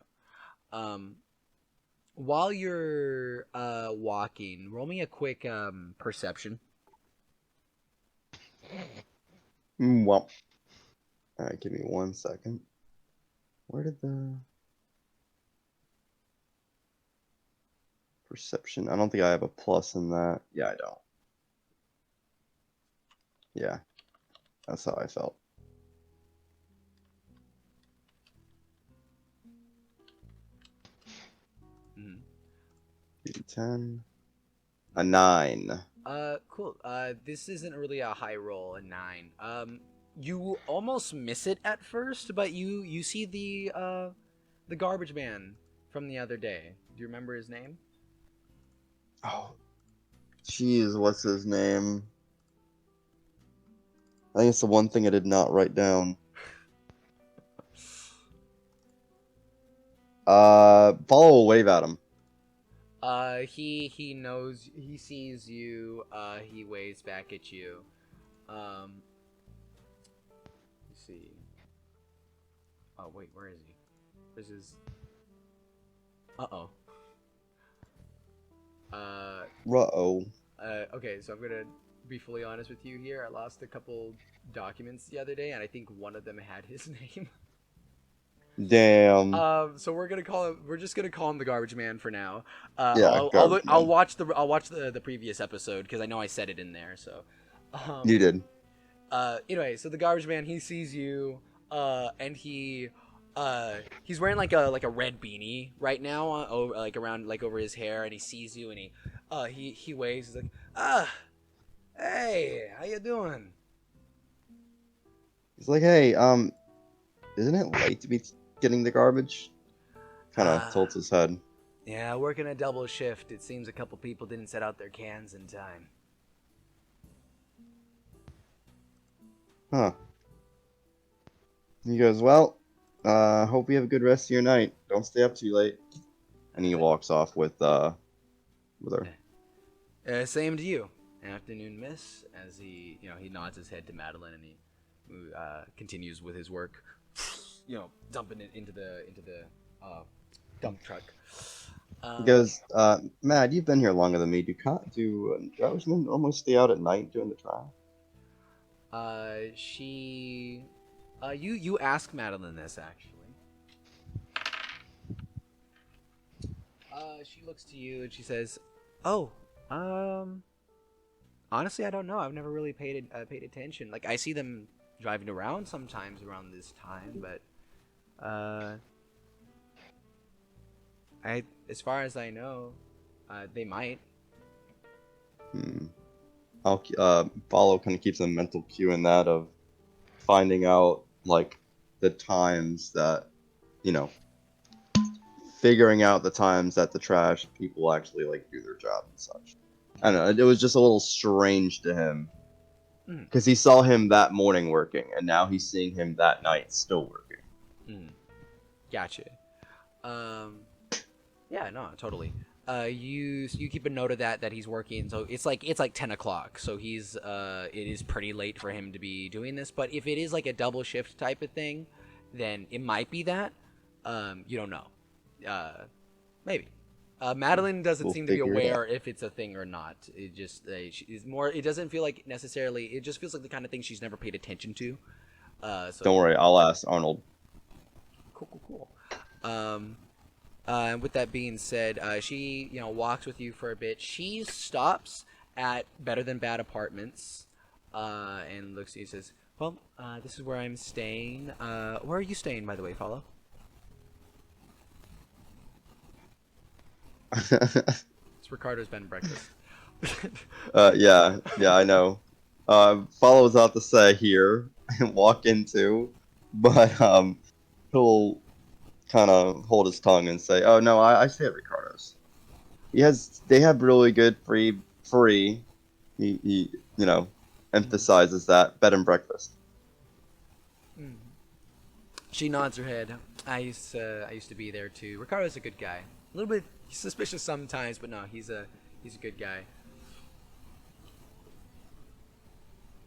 Speaker 1: go. While you're walking, roll me a quick perception.
Speaker 3: Well, all right, give me 1 second. Where did the perception? I don't think I have a plus in that. Yeah, I don't. Yeah, that's how I felt.
Speaker 1: Mm-hmm.
Speaker 3: 10. A 9.
Speaker 1: Cool. This isn't really a high roll, a 9. You almost miss it at first, but you see the garbage man from the other day. Do you remember his name?
Speaker 3: Oh, jeez, what's his name? I think it's the one thing I did not write down. Follow a wave at him.
Speaker 1: He knows, he sees you, he waves back at you. Let's see. Oh, wait, where is he? This is... Uh-oh.
Speaker 3: Uh-oh.
Speaker 1: Okay, so I'm gonna be fully honest with you here. I lost a couple documents the other day, and I think one of them had his name.
Speaker 3: Damn.
Speaker 1: So we're just gonna call him the garbage man for now.
Speaker 3: Yeah,
Speaker 1: I'll watch the previous episode because I know I said it in there. So,
Speaker 3: you did.
Speaker 1: Anyway, so the garbage man, he sees you, and he's wearing like a red beanie right now, over his hair, and he sees you, and he waves. He's like, hey, how you doing?
Speaker 3: He's like, hey, isn't it late to be getting the garbage? Kind of tilts his head.
Speaker 1: Yeah, working a double shift. It seems a couple people didn't set out their cans in time.
Speaker 3: Huh. He goes, well, hope you have a good rest of your night. Don't stay up too late. And he walks off with her.
Speaker 1: Same to you. Afternoon, miss. As he nods his head to Madeline, and he continues with his work. Dumping it into the dump truck.
Speaker 3: He goes, Matt, you've been here longer than me. Do drowsmen almost stay out at night doing the trial?
Speaker 1: You ask Madeline this, actually. She looks to you and she says, "Oh, honestly, I don't know. I've never really paid attention. Like, I see them driving around sometimes around this time, but as far as I know, they might."
Speaker 3: I'll Follow kind of keeps a mental cue in that of finding out like the times that figuring out the times that the trash people actually like do their job and such. I don't know, it was just a little strange to him
Speaker 1: Mm.
Speaker 3: Because he saw him that morning working, and now he's seeing him that night still working.
Speaker 1: Mm. Gotcha. Yeah, no, totally. You keep a note of that he's working. So it's like 10 o'clock. So it is pretty late for him to be doing this. But if it is like a double shift type of thing, then it might be that. You don't know. Maybe. Madeline doesn't
Speaker 3: We'll
Speaker 1: seem to be
Speaker 3: figure it
Speaker 1: aware if it's a thing or not. It just is more. It doesn't feel like necessarily. It just feels like the kind of thing she's never paid attention to. So
Speaker 3: Don't worry, I'll ask Arnold.
Speaker 1: Cool. With that being said, she walks with you for a bit. She stops at Better Than Bad Apartments, and looks at you and says, "Well, this is where I'm staying. Where are you staying, by the way, Follow?" It's Ricardo's bed and breakfast.
Speaker 3: Yeah, I know. Follows out to say here and walk into, but he'll kind of hold his tongue and say, "Oh no, I stay at Ricardo's. They have really good free. He emphasizes that bed and breakfast."
Speaker 1: Mm. She nods her head. I used to be there too. Ricardo's a good guy. A little bit suspicious sometimes, but no, he's a good guy.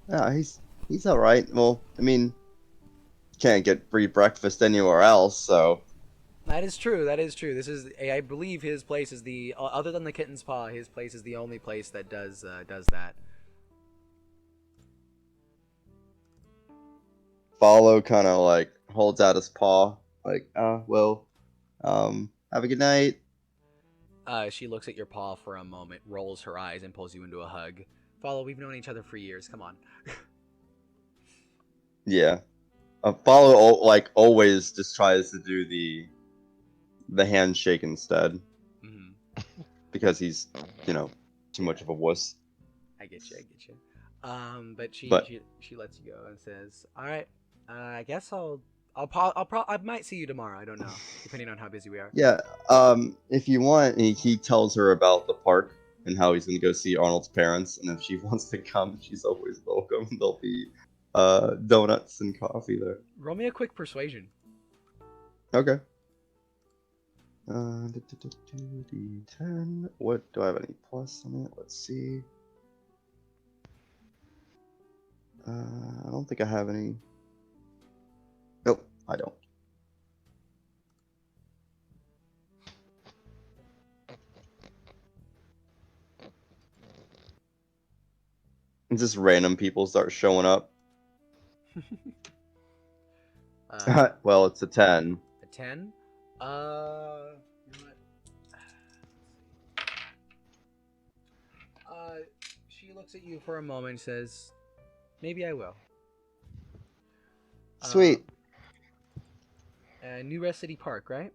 Speaker 3: Yeah, he's all right. Well, I mean, can't get free breakfast anywhere else, so.
Speaker 1: That is true. This is, I believe, his place is the other than the Kitten's Paw. His place is the only place that does that.
Speaker 3: Follow kind of like holds out his paw, like, have a good night.
Speaker 1: She looks at your paw for a moment, rolls her eyes, and pulls you into a hug. Follow, we've known each other for years. Come on.
Speaker 3: Yeah. Follow like always just tries to do the handshake instead, because he's too much of a wuss.
Speaker 1: I get you. But she lets you go and says, "All right, I guess I might see you tomorrow. I don't know, depending on how busy we are."
Speaker 3: Yeah. If you want, he tells her about the park and how he's gonna go see Arnold's parents, and if she wants to come, she's always welcome. There'll be donuts and coffee there.
Speaker 1: Roll me a quick persuasion.
Speaker 3: Okay. D10. What do I have any plus on it? Let's see. I don't think I have any. Nope, I don't. And just random people start showing up. Well, it's a 10.
Speaker 1: A 10? You know what? She looks at you for a moment and says, "Maybe I will."
Speaker 3: Sweet.
Speaker 1: New Rest City Park, right?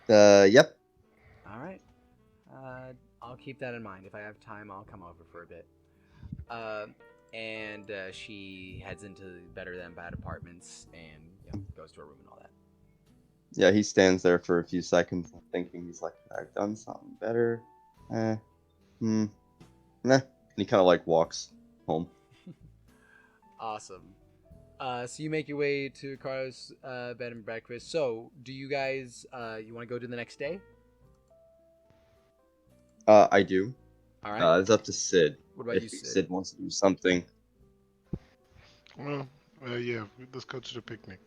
Speaker 3: Yep.
Speaker 1: All right. I'll keep that in mind. If I have time, I'll come over for a bit. And she heads into Better Than Bad Apartments and goes to her room and all that.
Speaker 3: Yeah, he stands there for a few seconds thinking. He's like, "I've done something better. Nah." And he kind of like walks home.
Speaker 1: Awesome. So you make your way to Carlos' bed and breakfast. So, do you guys you want to go to the next day?
Speaker 3: I do.
Speaker 1: All right.
Speaker 3: It's up to Sid.
Speaker 1: What about
Speaker 3: if
Speaker 1: you, Sid?
Speaker 3: Sid wants to do something.
Speaker 2: Well, yeah, let's go to the picnic.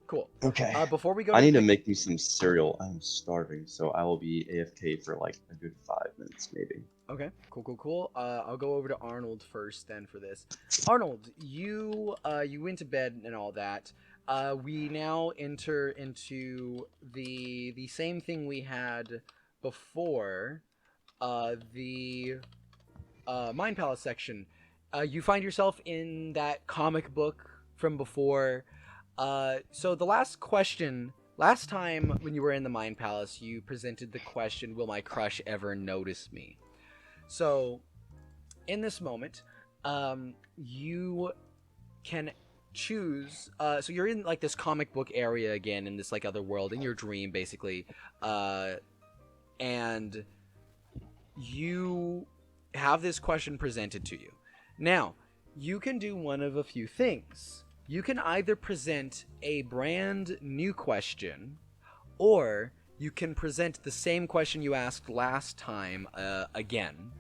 Speaker 1: Cool.
Speaker 3: Okay.
Speaker 1: Before we go,
Speaker 3: I need to make me some cereal. I'm starving, so I will be AFK for like a good 5 minutes, maybe.
Speaker 1: Okay. Cool. I'll go over to Arnold first then for this. Arnold, you went to bed and all that. We now enter into the same thing we had before. The Mind Palace section. You find yourself in that comic book from before. So the last time when you were in the Mind Palace, you presented the question, "Will my crush ever notice me?" So in this moment, you can choose. So you're in like this comic book area again, in this like other world, in your dream, basically, and you have this question presented to you. Now, you can do one of a few things. You can either present a brand new question, or you can present the same question you asked last time again.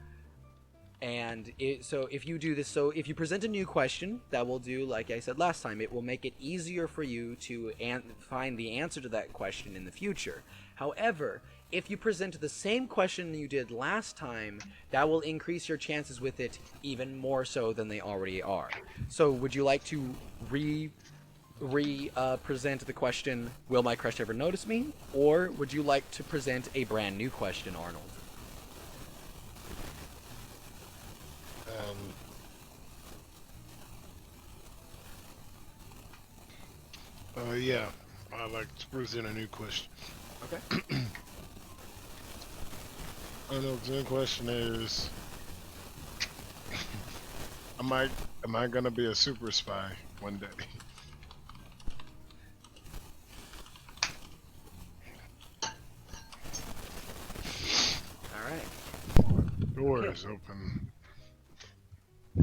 Speaker 1: And so if you do this, so if you present a new question, that will do, like I said last time, it will make it easier for you to find the answer to that question in the future. However, if you present the same question you did last time, that will increase your chances with it even more so than they already are. So would you like to present the question, will my crush ever notice me? Or would you like to present a brand new question, Arnold?
Speaker 2: Yeah, I'd like to present a new question.
Speaker 1: Okay.
Speaker 2: I know the question is, am I gonna be a super spy one day?
Speaker 1: All right.
Speaker 2: Door is open.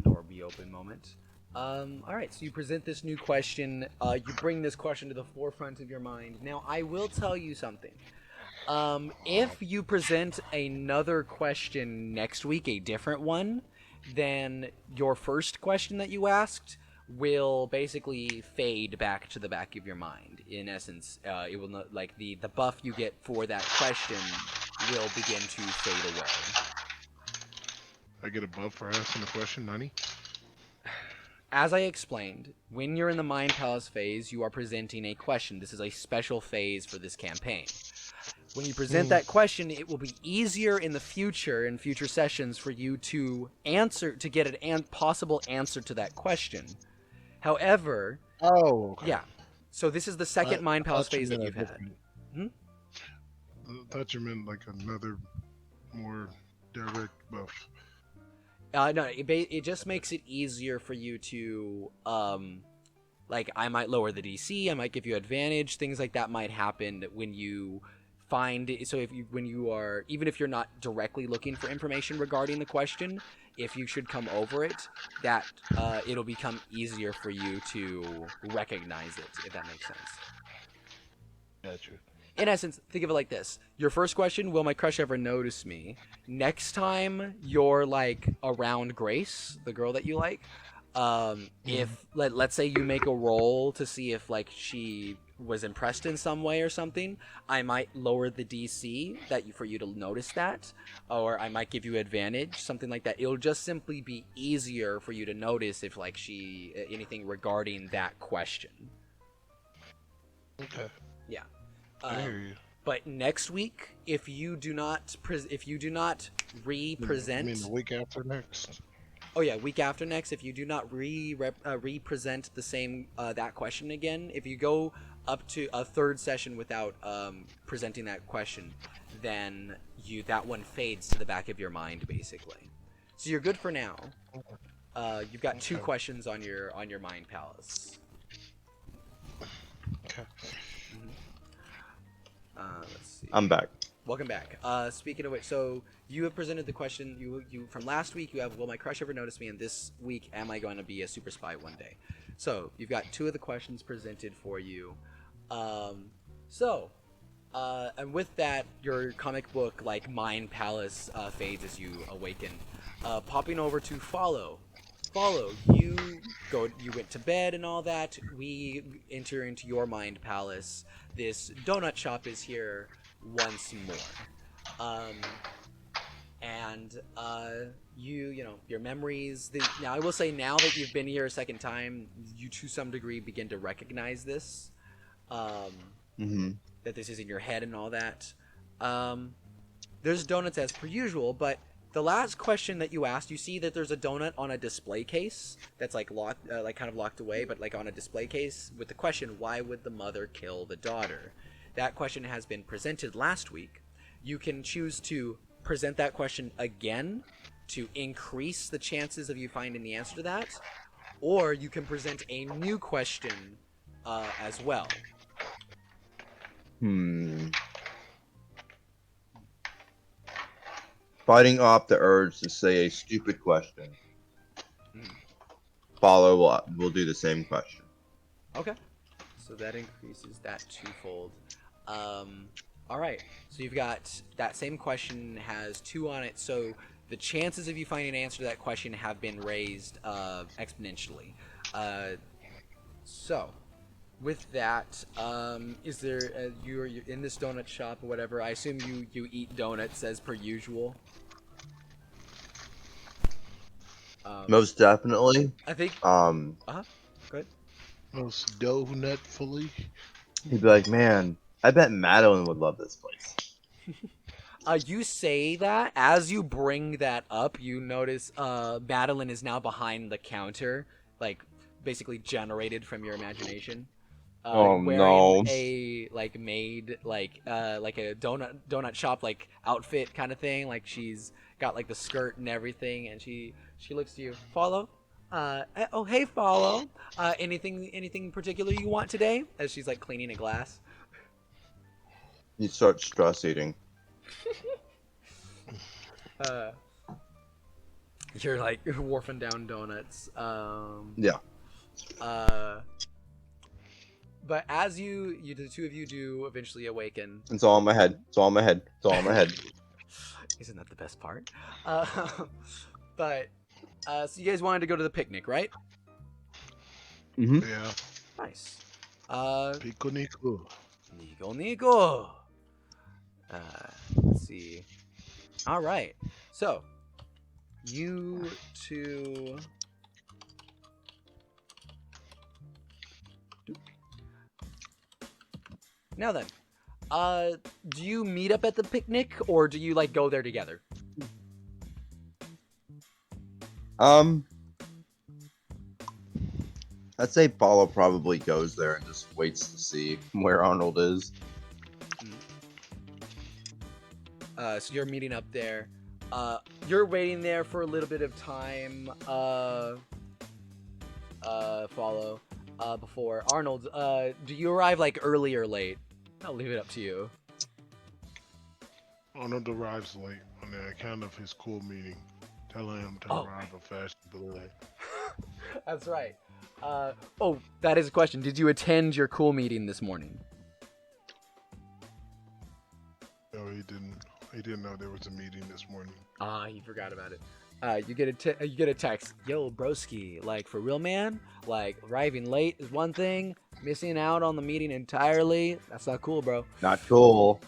Speaker 1: Door be open moment. All right, so you present this new question. You bring this question to the forefront of your mind. Now, I will tell you something. If you present another question next week, a different one, then your first question that you asked will basically fade back to the back of your mind. In essence, it will not, like the buff you get for that question will begin to fade away.
Speaker 2: I get a buff for asking the question, Nani?
Speaker 1: As I explained, when you're in the Mind Palace phase, you are presenting a question. This is a special phase for this campaign. When you present that question, it will be easier in the future, in future sessions, for you to get an possible answer to that question. However,
Speaker 2: okay.
Speaker 1: Yeah. So this is the second Mind Palace phase that you've had.
Speaker 2: I thought you meant like another more direct buff.
Speaker 1: No, it just makes it easier for you to, like, I might lower the DC, I might give you advantage, things like that might happen when you find, so when you are, even if you're not directly looking for information regarding the question, if you should come over it, that, it'll become easier for you to recognize it, if that makes sense.
Speaker 2: Gotcha.
Speaker 1: In essence, think of it like this. Your first question, will my crush ever notice me? Next time you're, like, around Grace, the girl that you like, if, let's say you make a roll to see if, like, she was impressed in some way or something, I might lower the DC for you to notice that, or I might give you advantage, something like that. It'll just simply be easier for you to notice if, like, anything regarding that question.
Speaker 2: Okay.
Speaker 1: Yeah.
Speaker 2: I hear you.
Speaker 1: But next week, if you do not re-present,
Speaker 2: I mean the week after next.
Speaker 1: Oh yeah, week after next. If you do not re-present the same that question again, if you go up to a third session without presenting that question, then that one fades to the back of your mind, basically. So you're good for now. You've got 2 questions on your Mind Palace.
Speaker 2: Okay.
Speaker 1: Let's see.
Speaker 3: I'm back.
Speaker 1: Welcome back. Speaking of which, so you have presented the question. You from last week. You have, will my crush ever notice me? And this week, am I going to be a super spy one day? So you've got 2 of the questions presented for you. And with that, your comic book like Mind Palace fades as you awaken. Popping over to follow. You went to bed and all that. We enter into your Mind Palace. This donut shop is here once more. Your memories. Now, I will say, now that you've been here a second time, you to some degree begin to recognize this. That this is in your head and all that. There's donuts as per usual, but the last question that you asked, you see that there's a donut on a display case that's like locked, kind of locked away, but like on a display case with the question, why would the mother kill the daughter? That question has been presented last week. You can choose to present that question again to increase the chances of you finding the answer to that, or you can present a new question as well.
Speaker 3: Fighting off the urge to say a stupid question. Follow will do the same question.
Speaker 1: Okay. So that increases that twofold. All right. So you've got that same question has 2 on it. So the chances of you finding an answer to that question have been raised exponentially. So with that, is there you're in this donut shop or whatever? I assume you eat donuts as per usual.
Speaker 3: Most definitely.
Speaker 1: I think.
Speaker 3: Um,
Speaker 1: Good.
Speaker 2: Most donut fully.
Speaker 3: he'd be like, man, I bet Madeline would love this place.
Speaker 1: You say that as you bring that up, you notice Madeline is now behind the counter, like basically generated from your imagination.
Speaker 3: Oh,
Speaker 1: Wearing
Speaker 3: no.
Speaker 1: a like made like a donut shop like outfit kind of thing. Like she's got like the skirt and everything, and she looks to you. Follow. Oh hey, follow. Anything particular you want today? As she's like cleaning a glass.
Speaker 3: You start stress eating.
Speaker 1: You're like wharfing down donuts.
Speaker 3: Yeah.
Speaker 1: But as the two of you do eventually awaken.
Speaker 3: It's all in my head. It's all in my head. It's all in my head.
Speaker 1: Isn't that the best part? But so you guys wanted to go to the picnic, right?
Speaker 3: Mm-hmm.
Speaker 2: Yeah.
Speaker 1: Nice.
Speaker 2: Pico Nico.
Speaker 1: Nico. Let's see. All right. So you two. Now then, do you meet up at the picnic or do you like go there together?
Speaker 3: I'd say Paulo probably goes there and just waits to see where Arnold is.
Speaker 1: So you're meeting up there. You're waiting there for a little bit of time. Follow. Before Arnold. Do you arrive like early or late? I'll leave it up to you.
Speaker 2: Arnold arrives late on the account of his cool meeting, telling him to arrive a fast delay.
Speaker 1: That's right. Oh, that is a question. Did you attend your cool meeting this morning?
Speaker 2: No, he didn't. He didn't know there was a meeting this morning.
Speaker 1: He forgot about it. You get a text. Yo, broski, like for real, man. Like arriving late is one thing. Missing out on the meeting entirely. That's not cool, bro.
Speaker 3: Not cool.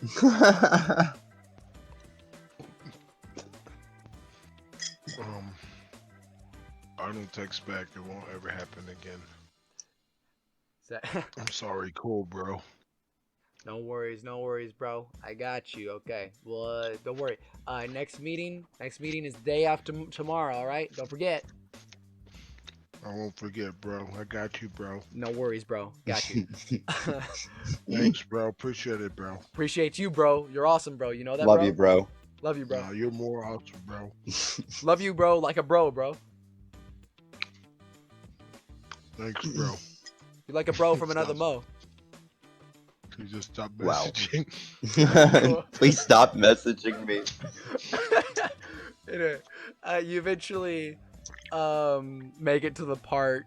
Speaker 2: Arnold texts back, it won't ever happen again.
Speaker 1: That...
Speaker 2: I'm sorry, cool, bro.
Speaker 1: No worries, bro. I got you. Okay. Well, don't worry. Next meeting is day after tomorrow. All right. Don't forget.
Speaker 2: I won't forget, bro. I got you, bro.
Speaker 1: No worries, bro. Got you.
Speaker 2: Thanks, bro. Appreciate it, bro.
Speaker 1: Appreciate you, bro. You're awesome, bro. You know that,
Speaker 3: Love
Speaker 1: bro?
Speaker 3: you, bro.
Speaker 1: Love you, bro.
Speaker 2: Nah, you're more awesome, bro.
Speaker 1: Love you, bro. Like a bro, bro.
Speaker 2: Thanks, bro.
Speaker 1: You're like a bro from another mo.
Speaker 2: Please just stop
Speaker 3: Wow.
Speaker 2: messaging.
Speaker 3: Please stop messaging me.
Speaker 1: You eventually make it to the park.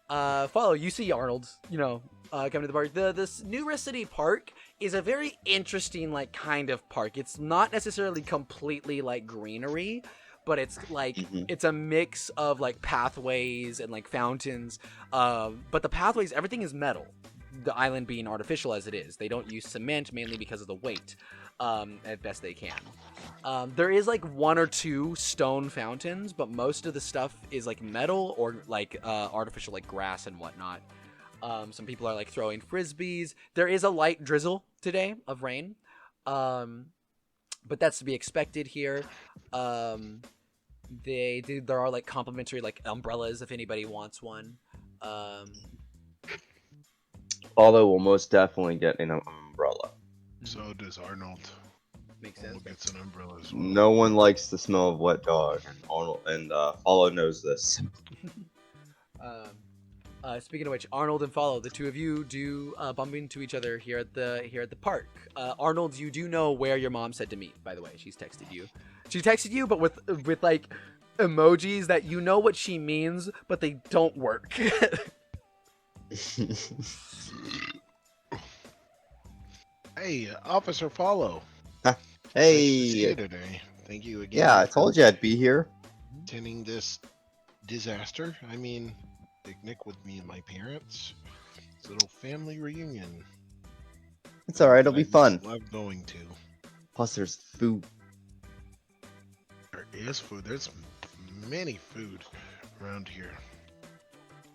Speaker 1: Follow. You see Arnold, coming to the park. This New Risk City Park is a very interesting, like, kind of park. It's not necessarily completely like greenery, but it's like it's a mix of like pathways and like fountains. But the pathways, everything is metal. The island being artificial as it is. They don't use cement mainly because of the weight, at best they can. There is like 1 or 2 stone fountains, but most of the stuff is like metal or like artificial, like grass and whatnot. Some people are like throwing frisbees. There is a light drizzle today of rain, but that's to be expected here. There are like complimentary like umbrellas if anybody wants one.
Speaker 3: Although we'll most definitely get an umbrella.
Speaker 2: So does Arnold.
Speaker 1: Makes sense.
Speaker 2: Arnold gets an umbrella as well.
Speaker 3: No one likes the smell of wet dog, and Follow knows this.
Speaker 1: Speaking of which, Arnold and Follow, the two of you do bump into each other here at the park. Arnold, you do know where your mom said to meet. By the way, she's texted you. She texted you, but with like emojis that you know what she means, but they don't work.
Speaker 2: Hey, Officer Follow. Nice to see you
Speaker 3: Hey,
Speaker 2: today. Thank you again.
Speaker 3: yeah, I
Speaker 2: for
Speaker 3: told you I'd be here.
Speaker 2: attending this disaster. I mean, picnic with me and my parents. It's a little family reunion.
Speaker 3: It's all right. It'll
Speaker 2: I
Speaker 3: be fun.
Speaker 2: love going to.
Speaker 3: Plus, there's food.
Speaker 2: There is food. There's many food around here.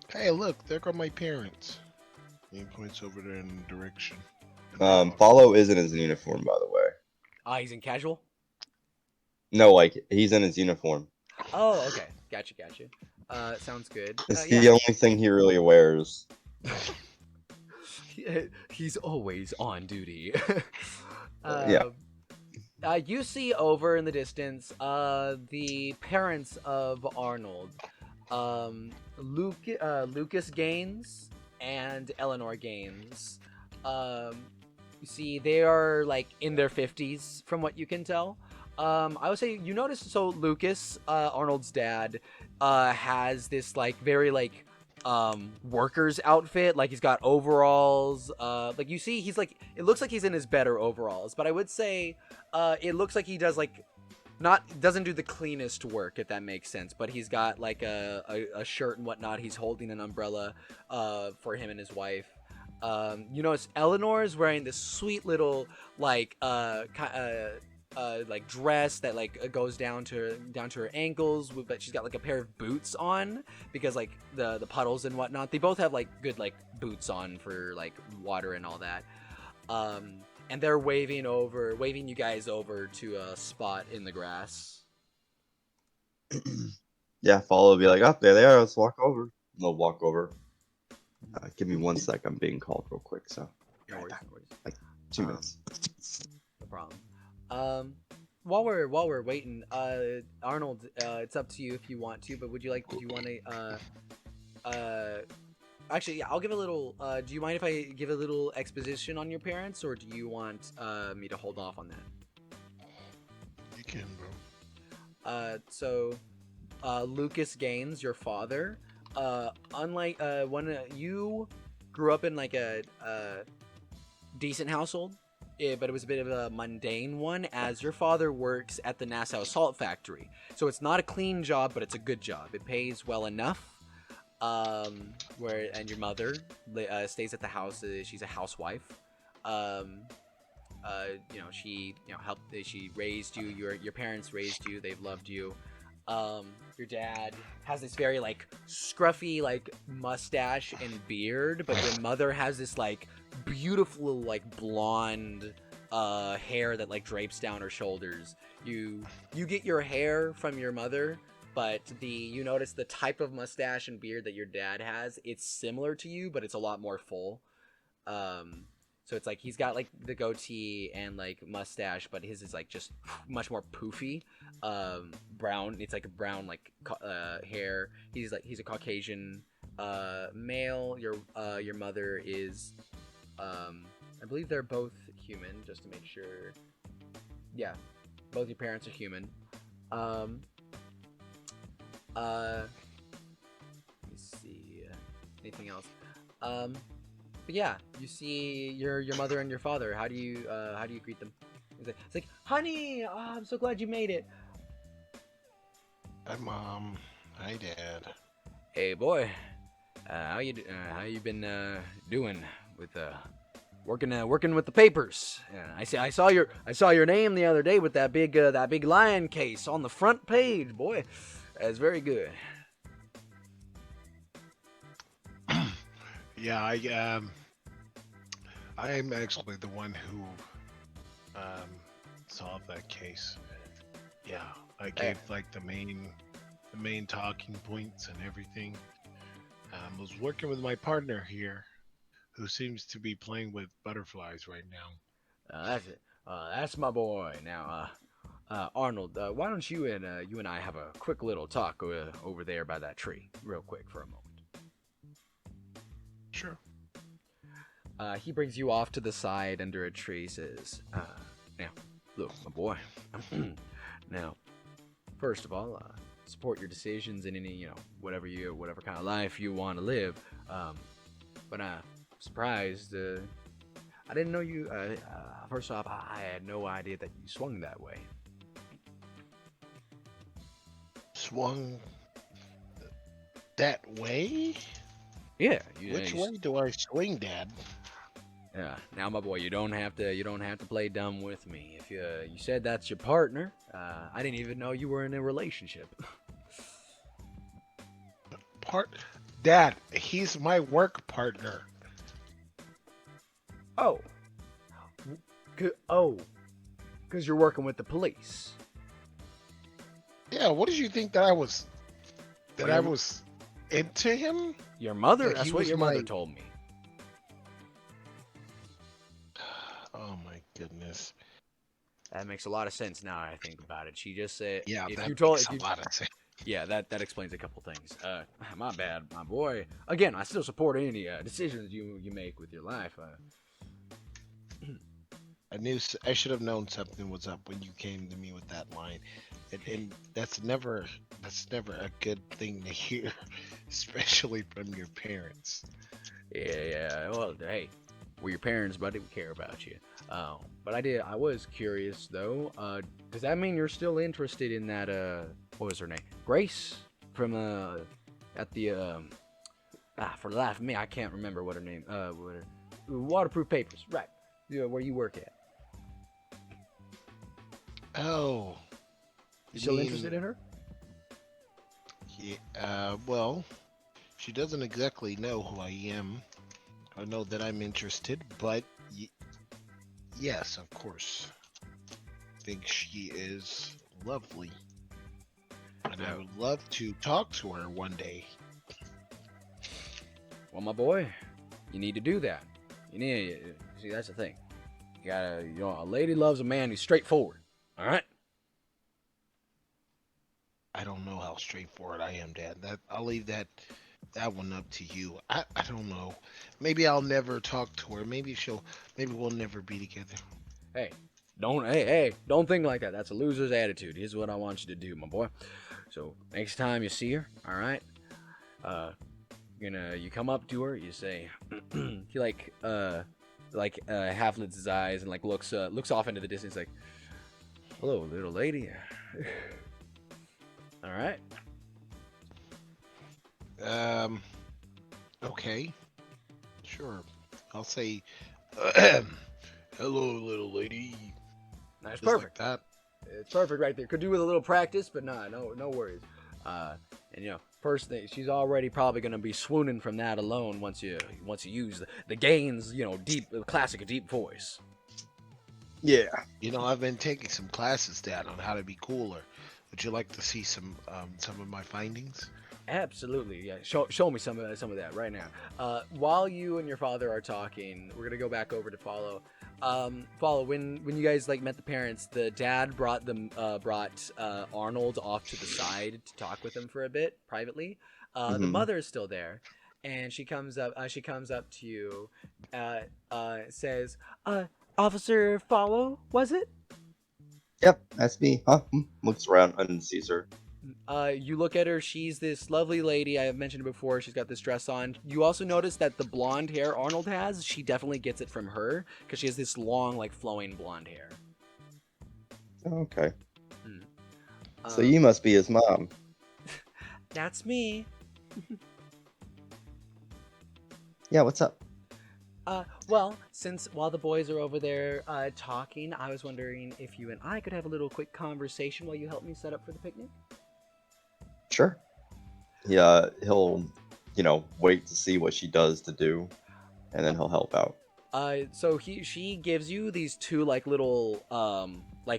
Speaker 2: Hey, look, there go my parents. He points over there in the direction.
Speaker 3: Follow isn't his uniform, by the way.
Speaker 1: He's in casual?
Speaker 3: No, like he's in his uniform.
Speaker 1: Oh, okay. Gotcha. Sounds good.
Speaker 3: It's
Speaker 1: Yeah.
Speaker 3: the only thing he really wears.
Speaker 1: He's always on duty.
Speaker 3: Yeah.
Speaker 1: You see over in the distance the parents of Arnold, Lucas Gaines and Eleanor Gaines. You see, they are like in their 50s, from what you can tell. I would say you notice. So Lucas, Arnold's dad, has this like very like worker's outfit. Like he's got overalls. Like you see, he's like, it looks like he's in his better overalls. But I would say, it looks like he does like doesn't do the cleanest work, if that makes sense. But he's got like a shirt and whatnot. He's holding an umbrella for him and his wife. You notice Eleanor is wearing this sweet little like like dress that like goes down to her ankles, but she's got like a pair of boots on because like the puddles and whatnot. They both have like good like boots on for like water and all that. And they're waving you guys over to a spot in the grass.
Speaker 3: Yeah, Follow will be like, oh, there they are. Let's walk over. And they'll walk over. Give me 1 sec. I'm being called real quick. So,
Speaker 1: No worries.
Speaker 3: like 2 minutes.
Speaker 1: No problem. While we're waiting, Arnold, it's up to you if you want to, but do you want to, actually, yeah, I'll give a little, do you mind if I give a little exposition on your parents, or do you want, me to hold off on that?
Speaker 2: You can, bro.
Speaker 1: So, Lucas Gaines, your father, unlike, when you grew up in like a decent household, but it was a bit of a mundane one, as your father works at the Nassau Salt Factory. So it's not a clean job, but it's a good job. It pays well enough. And your mother stays at the house. She's a housewife. She raised you. Your parents raised you. They've loved you. Your dad has this very like scruffy like mustache and beard, but your mother has this like beautiful like blonde hair that like drapes down her shoulders. You get your hair from your mother, but you notice the type of mustache and beard that your dad has, it's similar to you, but it's a lot more full. So it's like he's got like the goatee and like mustache, but his is like just much more poofy. Brown. It's like a brown like hair. He's a Caucasian male. Your mother is, I believe they're both human. Just to make sure. Yeah, both your parents are human. Let me see. Anything else? But yeah, you see your mother and your father. How do you greet them? It's like, honey, oh, I'm so glad you made it.
Speaker 2: Hi, Mom. Hi, Dad.
Speaker 1: Hey, boy, how you been doing with working with the papers? Yeah, I saw your name the other day with that big lion case on the front page, boy. That's very good.
Speaker 2: Yeah, I'm actually the one who solved that case. Yeah, I gave like the main talking points and everything. I was working with my partner here, who seems to be playing with butterflies right now.
Speaker 1: That's it. That's my boy. Now, Arnold, why don't you and I have a quick little talk over there by that tree, real quick for a moment.
Speaker 2: Sure.
Speaker 1: He brings you off to the side under a tree. Says, "Now, look, my boy. Now, first of all, support your decisions in any, whatever kind of life you want to live. But I'm surprised. I didn't know you. First off, I had no idea that you swung that way.
Speaker 2: Swung that way?
Speaker 1: Yeah.
Speaker 2: Which way do I swing, Dad?
Speaker 1: Yeah. Now, my boy, you don't have to play dumb with me. If you said that's your partner, I didn't even know you were in a relationship.
Speaker 2: Dad, he's my work partner.
Speaker 1: Oh. Because you're working with the police.
Speaker 2: Yeah, what did you think that I was? That I was into him?
Speaker 1: Your mother?
Speaker 2: That
Speaker 1: That's
Speaker 2: he
Speaker 1: what
Speaker 2: was
Speaker 1: your mother
Speaker 2: my-
Speaker 1: told me.
Speaker 2: Oh my goodness.
Speaker 1: That makes a lot of sense now I think about it. She just said,
Speaker 2: Yeah,
Speaker 1: if
Speaker 2: that
Speaker 1: you told,
Speaker 2: makes
Speaker 1: if
Speaker 2: a
Speaker 1: you,
Speaker 2: lot of sense.
Speaker 1: yeah, that explains a couple things. My bad, my boy. Again, I still support any decisions you make with your life.
Speaker 2: I should have known something was up when you came to me with that line, and that's never a good thing to hear, especially from your parents.
Speaker 1: Yeah. Well, hey, we're your parents, buddy. We care about you. But I was curious though. Does that mean you're still interested in that? What was her name? Grace from at the for the life of me, I can't remember what her name. Waterproof Papers, right? Yeah, where you work at.
Speaker 2: Oh,
Speaker 1: You still interested in her?
Speaker 2: yeah. Well, she doesn't exactly know who I am. I know that I'm interested, but yes, of course. I think she is lovely, and I would love to talk to her one day.
Speaker 1: Well, my boy, you need to do that. See, that's the thing. You gotta, a lady loves a man who's straightforward. All right.
Speaker 2: I don't know how straightforward I am, Dad. I'll leave that one up to you. I don't know. Maybe I'll never talk to her. Maybe we'll never be together.
Speaker 1: Hey, don't think like that. That's a loser's attitude. Here's what I want you to do, my boy. So next time you see her, all right, you come up to her, you say, he half-lets his eyes and like looks off into the distance, like, hello, little lady. All right.
Speaker 2: Okay. Sure. I'll say, hello, little lady.
Speaker 1: Nice,
Speaker 2: Just
Speaker 1: perfect.
Speaker 2: like that.
Speaker 1: It's perfect right there. Could do with a little practice, but no worries. And first thing, she's already probably gonna be swooning from that alone once you use the Gaines, classic deep voice.
Speaker 3: Yeah.
Speaker 2: I've been taking some classes, Dad, on how to be cooler. Would you like to see some of my findings?
Speaker 1: Absolutely, yeah. Show me some of that right now. While you and your father are talking, we're gonna go back over to Follow. Follow. When you guys met the parents, the dad brought Arnold off to the side to talk with him for a bit privately. The mother is still there, and she comes up. To you, says, "Officer Follow, was it?"
Speaker 3: Yep, that's me. Huh? Looks around and sees her.
Speaker 1: You look at her. She's this lovely lady. I have mentioned it before. She's got this dress on. You also notice that the blonde hair Arnold has, she definitely gets it from her because she has this long, flowing blonde hair.
Speaker 3: Okay. So you must be his mom.
Speaker 1: That's me.
Speaker 3: Yeah, what's up?
Speaker 1: Well, while the boys are over there talking, I was wondering if you and I could have a little quick conversation while you help me set up for the picnic.
Speaker 3: Sure. Yeah, he'll, wait to see what she does to do, and then he'll help out.
Speaker 1: So she gives you these two little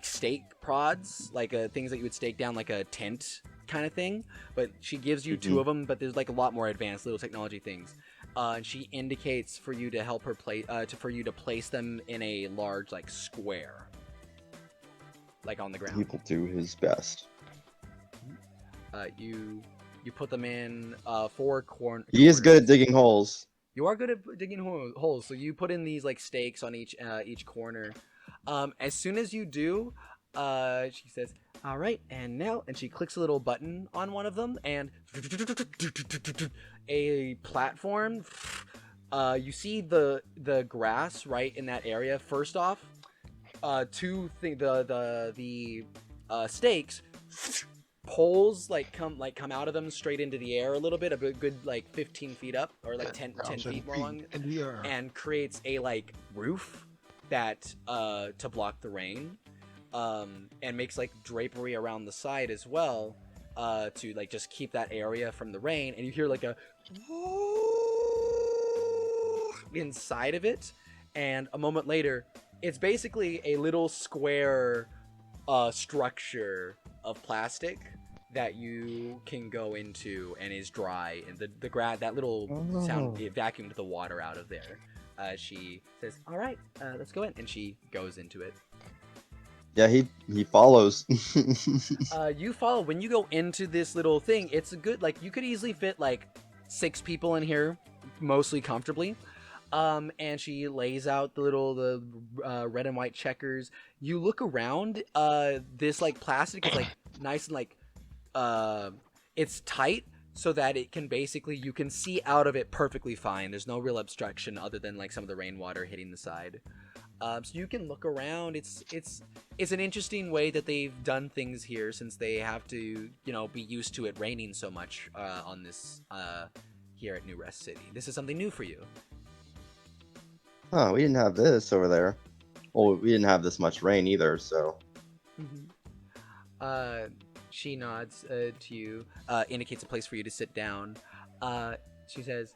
Speaker 1: stake prods, things that you would stake down like a tent kind of thing. But she gives you two of them, but there's a lot more advanced little technology things. And she indicates for you to help her for you to place them in a large square, on the ground.
Speaker 3: He will do his best.
Speaker 1: You put them in 4 corners.
Speaker 3: He is good at digging holes.
Speaker 1: You are good at digging holes, so you put in these stakes on each corner. As soon as you do, She says, "All right, and now," and she clicks a little button on one of them, and a platform. You see the grass right in that area. First off, the stakes poles come out of them straight into the air a little bit, a good like 15 feet up, or like 10 feet more long,
Speaker 2: in the air.
Speaker 1: and creates a like roof that to block the rain, and makes like drapery around the side as well, to like just keep that area from the rain. And you hear like a inside of it, and a moment later it's basically a little square structure of plastic that you can go into and is dry, and that little sound, it vacuumed the water out of there. She says, "All right, let's go in," and she goes into it.
Speaker 3: Yeah, he follows.
Speaker 1: You follow. When you go into this little thing, it's a good, like, you could easily fit like 6 people in here, mostly comfortably. And she lays out the red and white checkers. You look around. This like plastic is like nice and like it's tight, so that it can basically, you can see out of it perfectly fine. There's no real obstruction other than like some of the rainwater hitting the side. So you can look around. It's an interesting way that they've done things here, since they have to, be used to it raining so much on this here at New Rest City. This is something new for you.
Speaker 3: Oh, we didn't have this over there. Well, we didn't have this much rain either, so.
Speaker 1: Mm-hmm. She nods to you, indicates a place for you to sit down. She says,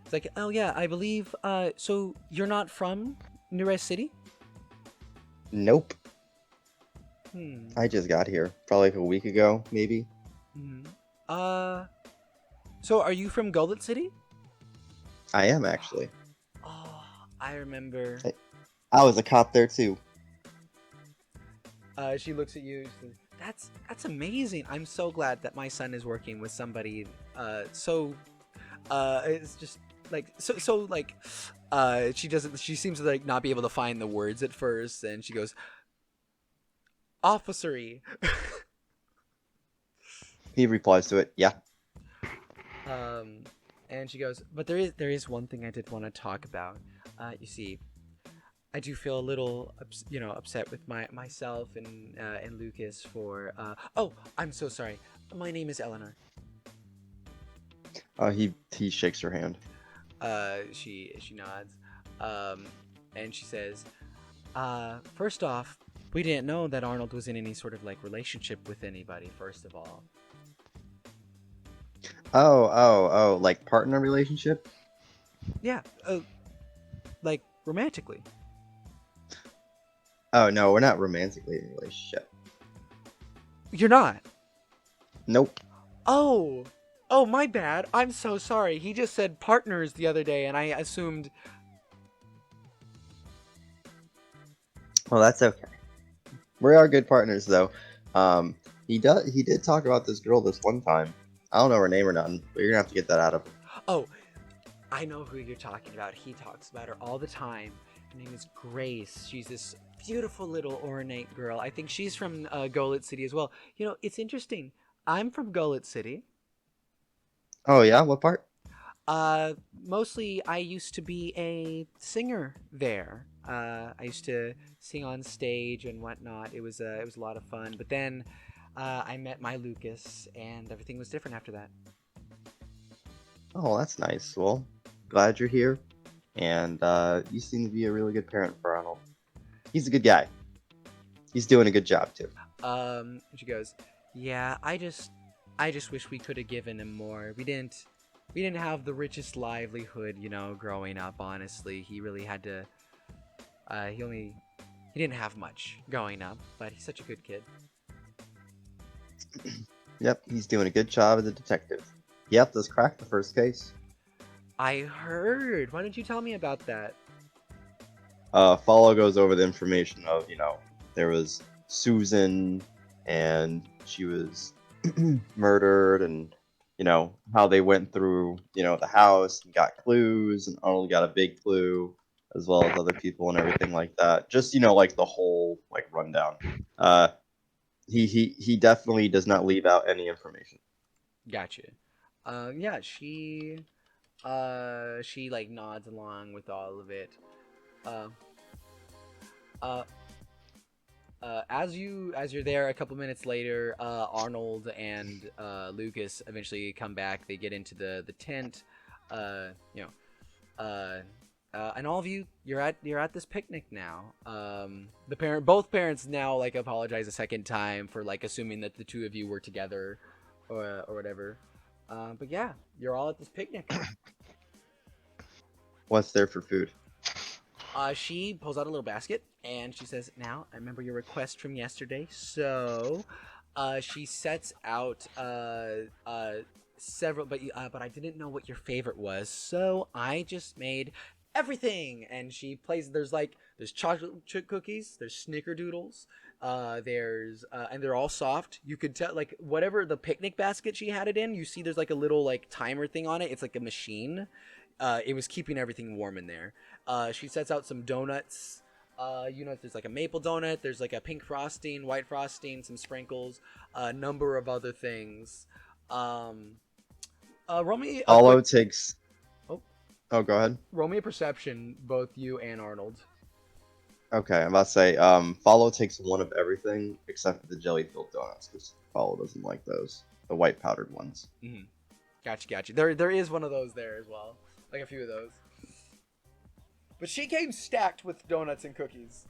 Speaker 1: "It's like, oh yeah, I believe. So you're not from New Rest City?"
Speaker 3: Nope.
Speaker 1: Hmm.
Speaker 3: I just got here, probably like a week ago, maybe.
Speaker 1: Mm-hmm. So are you from Gullet City?
Speaker 3: I am actually.
Speaker 1: Oh, I remember.
Speaker 3: I was a cop there too.
Speaker 1: She looks at you. She says, That's amazing. I'm so glad that my son is working with somebody. It's just like so like. She seems to like not be able to find the words at first, and she goes, "Officery."
Speaker 3: He replies to it, yeah.
Speaker 1: And she goes, "But there is one thing I did want to talk about. You see, I do feel a little, upset with myself and Lucas for. Oh, I'm so sorry. My name is Eleanor."
Speaker 3: He shakes her hand.
Speaker 1: She nods, and she says, "First off, we didn't know that Arnold was in any sort of like relationship with anybody. First of all."
Speaker 3: Oh, like partner relationship?
Speaker 1: Yeah, like romantically.
Speaker 3: Oh no, we're not romantically in a relationship.
Speaker 1: You're not?
Speaker 3: Nope.
Speaker 1: Oh, my bad. I'm so sorry. He just said partners the other day, and I assumed.
Speaker 3: Well, that's okay. We are good partners, though. He did talk about this girl this one time. I don't know her name or nothing, but you're gonna have to get that out of him.
Speaker 1: Oh, I know who you're talking about. He talks about her all the time. Her name is Grace. She's this beautiful little ornate girl. I think she's from Gullet City as well. It's interesting. I'm from Gullet City.
Speaker 3: Oh yeah, what part?
Speaker 1: Mostly I used to be a singer there. I used to sing on stage and whatnot. It was a lot of fun. But then I met my Lucas, and everything was different after that.
Speaker 3: Oh, that's nice. Well, glad you're here, and you seem to be a really good parent for Arnold. He's a good guy. He's doing a good job too.
Speaker 1: She goes, "Yeah, I just wish we could have given him more. We didn't have the richest livelihood, growing up, honestly. He really had to he didn't have much growing up, but he's such a good kid."
Speaker 3: Yep, he's doing a good job as a detective. He helped us crack the first case.
Speaker 1: I heard. Why didn't you tell me about that?
Speaker 3: Follow goes over the information of, there was Susan, and she was murdered, and how they went through, the house and got clues, and Arnold got a big clue. as well as other people and everything like that. Just like the whole like rundown. Uh, he definitely does not leave out any information.
Speaker 1: Gotcha. Yeah, she like nods along with all of it. Uh, uh, as you're there, a couple minutes later, Arnold and Lucas eventually come back. They get into the tent. You know, and all of you, you're at this picnic now. Both parents now like apologize a second time for like assuming that the two of you were together, or whatever. But yeah, you're all at this picnic.
Speaker 3: What's there for food?
Speaker 1: She pulls out a little basket and she says, "Now, I remember your request from yesterday, so she sets out several, but I didn't know what your favorite was, so I just made everything." And she plays. There's chocolate chip cookies, there's snickerdoodles, there's and they're all soft. You could tell like whatever the picnic basket she had it in. You see, there's like a little like timer thing on it. It's like a machine. It was keeping everything warm in there. She sets out some donuts. There's like a maple donut. There's like a pink frosting, white frosting, some sprinkles, a number of other things. Roll me a
Speaker 3: Follow
Speaker 1: quick.
Speaker 3: takes.
Speaker 1: Oh.
Speaker 3: Oh, go ahead.
Speaker 1: Roll me a perception, both you and Arnold.
Speaker 3: Okay, I'm about to say, Follow takes one of everything except for the jelly-filled donuts, because Follow doesn't like those. The white powdered ones.
Speaker 1: Mm-hmm. Gotcha. There is one of those there as well. Like a few of those. But she came stacked with donuts and cookies.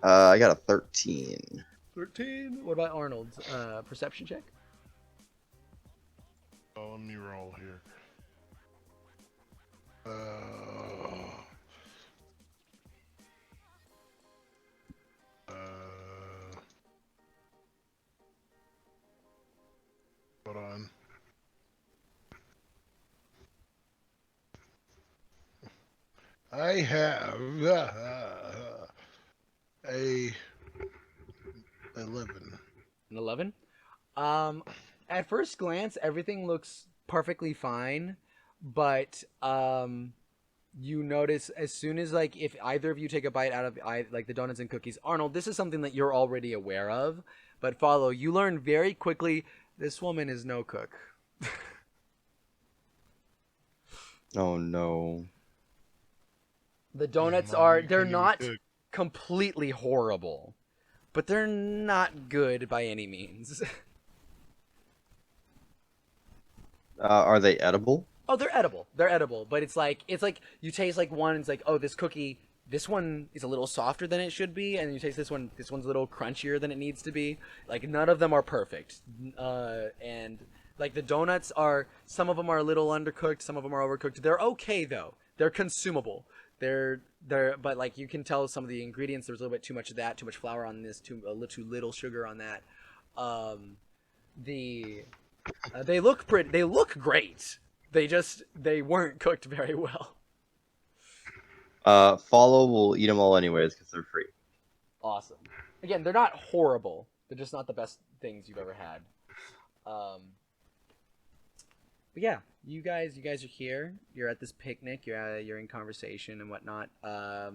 Speaker 3: I got a 13.
Speaker 1: 13. What about Arnold's perception check?
Speaker 2: Oh, let me roll here. Hold on. I have a 11.
Speaker 1: An 11. At first glance, everything looks perfectly fine, but you notice as soon as like if either of you take a bite out of like the donuts and cookies, Arnold, this is something that you're already aware of, but Follow, you learn very quickly this woman is no cook.
Speaker 3: Oh no.
Speaker 1: The donuts
Speaker 2: Mom, you
Speaker 1: they're
Speaker 2: can't even
Speaker 1: not
Speaker 2: cook.
Speaker 1: completely horrible, but they're not good by any means.
Speaker 3: Are they edible?
Speaker 1: Oh, they're edible. They're edible, but it's like you taste like one. It's like, oh, this one is a little softer than it should be, and you taste this one. This one's a little crunchier than it needs to be. Like none of them are perfect, and like the donuts some of them are a little undercooked, some of them are overcooked. They're okay though. They're consumable. But like you can tell some of the ingredients. There's a little bit too much of that, too much flour on this, too little sugar on that. They look pretty. They look great. They weren't cooked very well.
Speaker 3: Follow will eat them all anyways because they're free.
Speaker 1: Awesome. Again, they're not horrible. They're just not the best things you've ever had. But yeah, you guys are here. You're at this picnic. You're in conversation and whatnot. But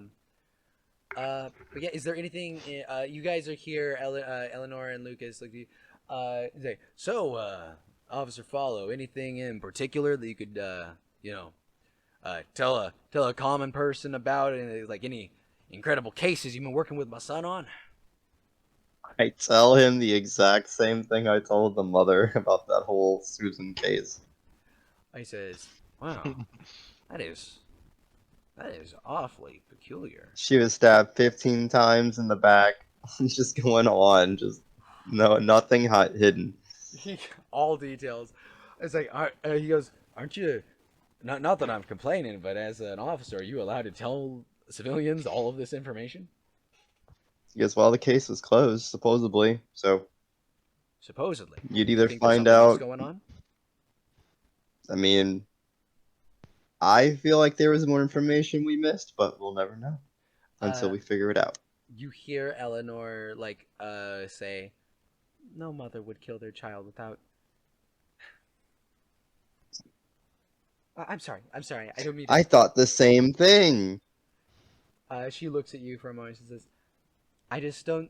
Speaker 1: yeah, is there anything? You guys are here, Eleanor and Lucas. Say, so, Officer Follow, anything in particular that you could, tell a common person about, like any incredible cases you've been working with my son on?
Speaker 3: I tell him the exact same thing I told the mother about that whole Susan case.
Speaker 1: He says, "Wow, that is awfully peculiar."
Speaker 3: She was stabbed 15 times in the back. Just going on, just nothing hidden.
Speaker 1: All details. It's like he goes, "Aren't you? Not that I'm complaining, but as an officer, are you allowed to tell civilians all of this information?"
Speaker 3: Because well, the case was closed supposedly, so
Speaker 1: Supposedly,
Speaker 3: you'd
Speaker 1: you
Speaker 3: either
Speaker 1: think there's
Speaker 3: find
Speaker 1: something else
Speaker 3: out.
Speaker 1: going on?
Speaker 3: I mean, I feel like there was more information we missed, but we'll never know until we figure it out.
Speaker 1: You hear Eleanor say, "No mother would kill their child without." I'm sorry. I don't mean
Speaker 3: I
Speaker 1: to.
Speaker 3: thought the same thing.
Speaker 1: She looks at you for a moment and says, I just don't.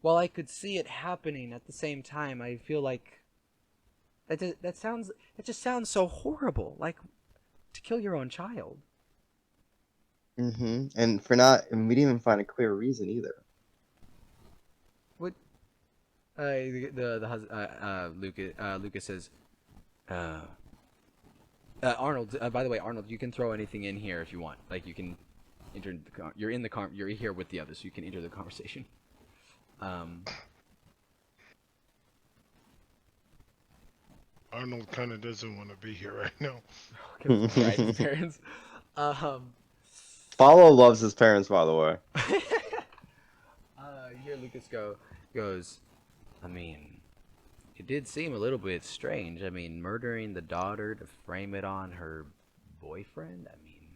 Speaker 1: While I could see it happening at the same time, I feel like that just sounds so horrible. Like to kill your own child.
Speaker 3: And and we didn't even find a clear reason either.
Speaker 1: What? Lucas says, Arnold. By the way, Arnold, you can throw anything in here if you want. Like you can enter the you're here with the others, so you can enter the conversation.
Speaker 2: Arnold kind of doesn't want to be here right now.
Speaker 1: Right, his parents.
Speaker 3: Follow loves his parents, by the way.
Speaker 1: You hear Lucas goes. I mean, it did seem a little bit strange. I mean, murdering the daughter to frame it on her boyfriend. I mean,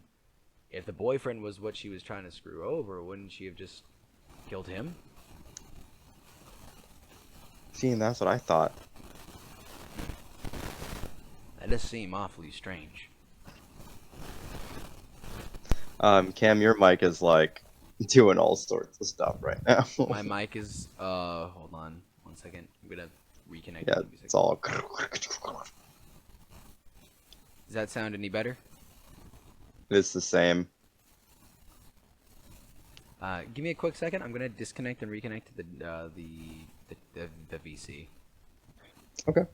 Speaker 1: if the boyfriend was what she was trying to screw over, wouldn't she have just killed him?
Speaker 3: See, and that's what I thought.
Speaker 1: That does seem awfully strange.
Speaker 3: Cam, your mic is like doing all sorts of stuff right now.
Speaker 1: My mic is hold on one second. I'm gonna reconnect.
Speaker 3: Yeah, it's all.
Speaker 1: Does that sound any better?
Speaker 3: It's the same.
Speaker 1: Give me a quick second. I'm gonna disconnect and reconnect to the VC.
Speaker 3: Okay.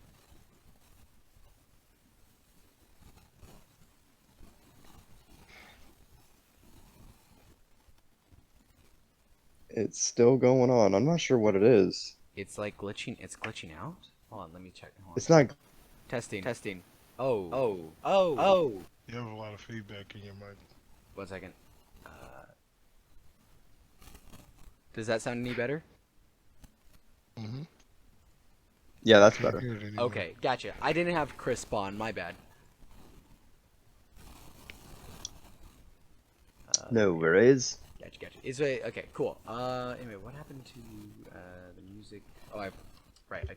Speaker 3: It's still going on. I'm not sure what it is.
Speaker 1: It's like glitching. It's glitching out. Hold on, let me check. Hold on.
Speaker 3: It's not.
Speaker 1: Testing. Oh.
Speaker 2: You have a lot of feedback in your mic.
Speaker 1: 1 second. Does that sound any better?
Speaker 2: Mm-hmm.
Speaker 3: Yeah, that's better.
Speaker 1: Okay, gotcha. I didn't have Chris spawn. My bad.
Speaker 3: No worries.
Speaker 1: Gotcha. Is it okay? Cool. Anyway, what happened to the music? Oh, I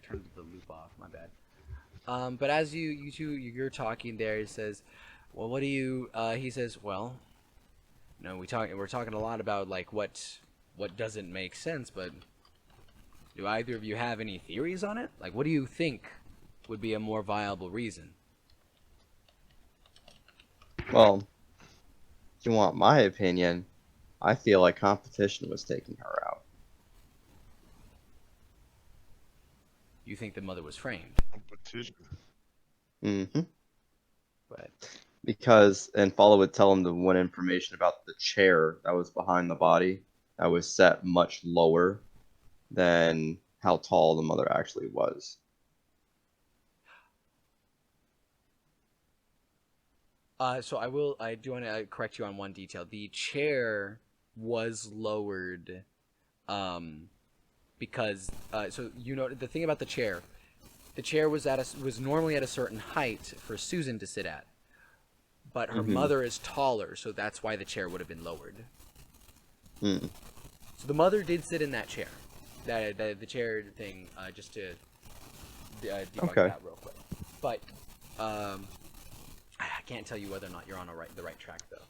Speaker 1: turned the loop off. My bad. But as you're talking there, he says, "Well, what do you?" He says, "Well, we're talking a lot about like what doesn't make sense, but do either of you have any theories on it? Like, what do you think would be a more viable reason?"
Speaker 3: Well, if you want my opinion, I feel like competition was taking her out.
Speaker 1: You think the mother was framed?
Speaker 2: Competition.
Speaker 3: Mm-hmm.
Speaker 1: But
Speaker 3: And Follow would tell him the one information about the chair that was behind the body that was set much lower than how tall the mother actually was.
Speaker 1: So I do want to correct you on one detail. The chair was lowered, because so the thing about the chair was normally at a certain height for Susan to sit at, but her mother is taller, so that's why the chair would have been lowered.
Speaker 3: Hmm.
Speaker 1: So the mother did sit in that chair, the chair thing, just to debug that real quick. But I can't tell you whether or not you're on the right track though.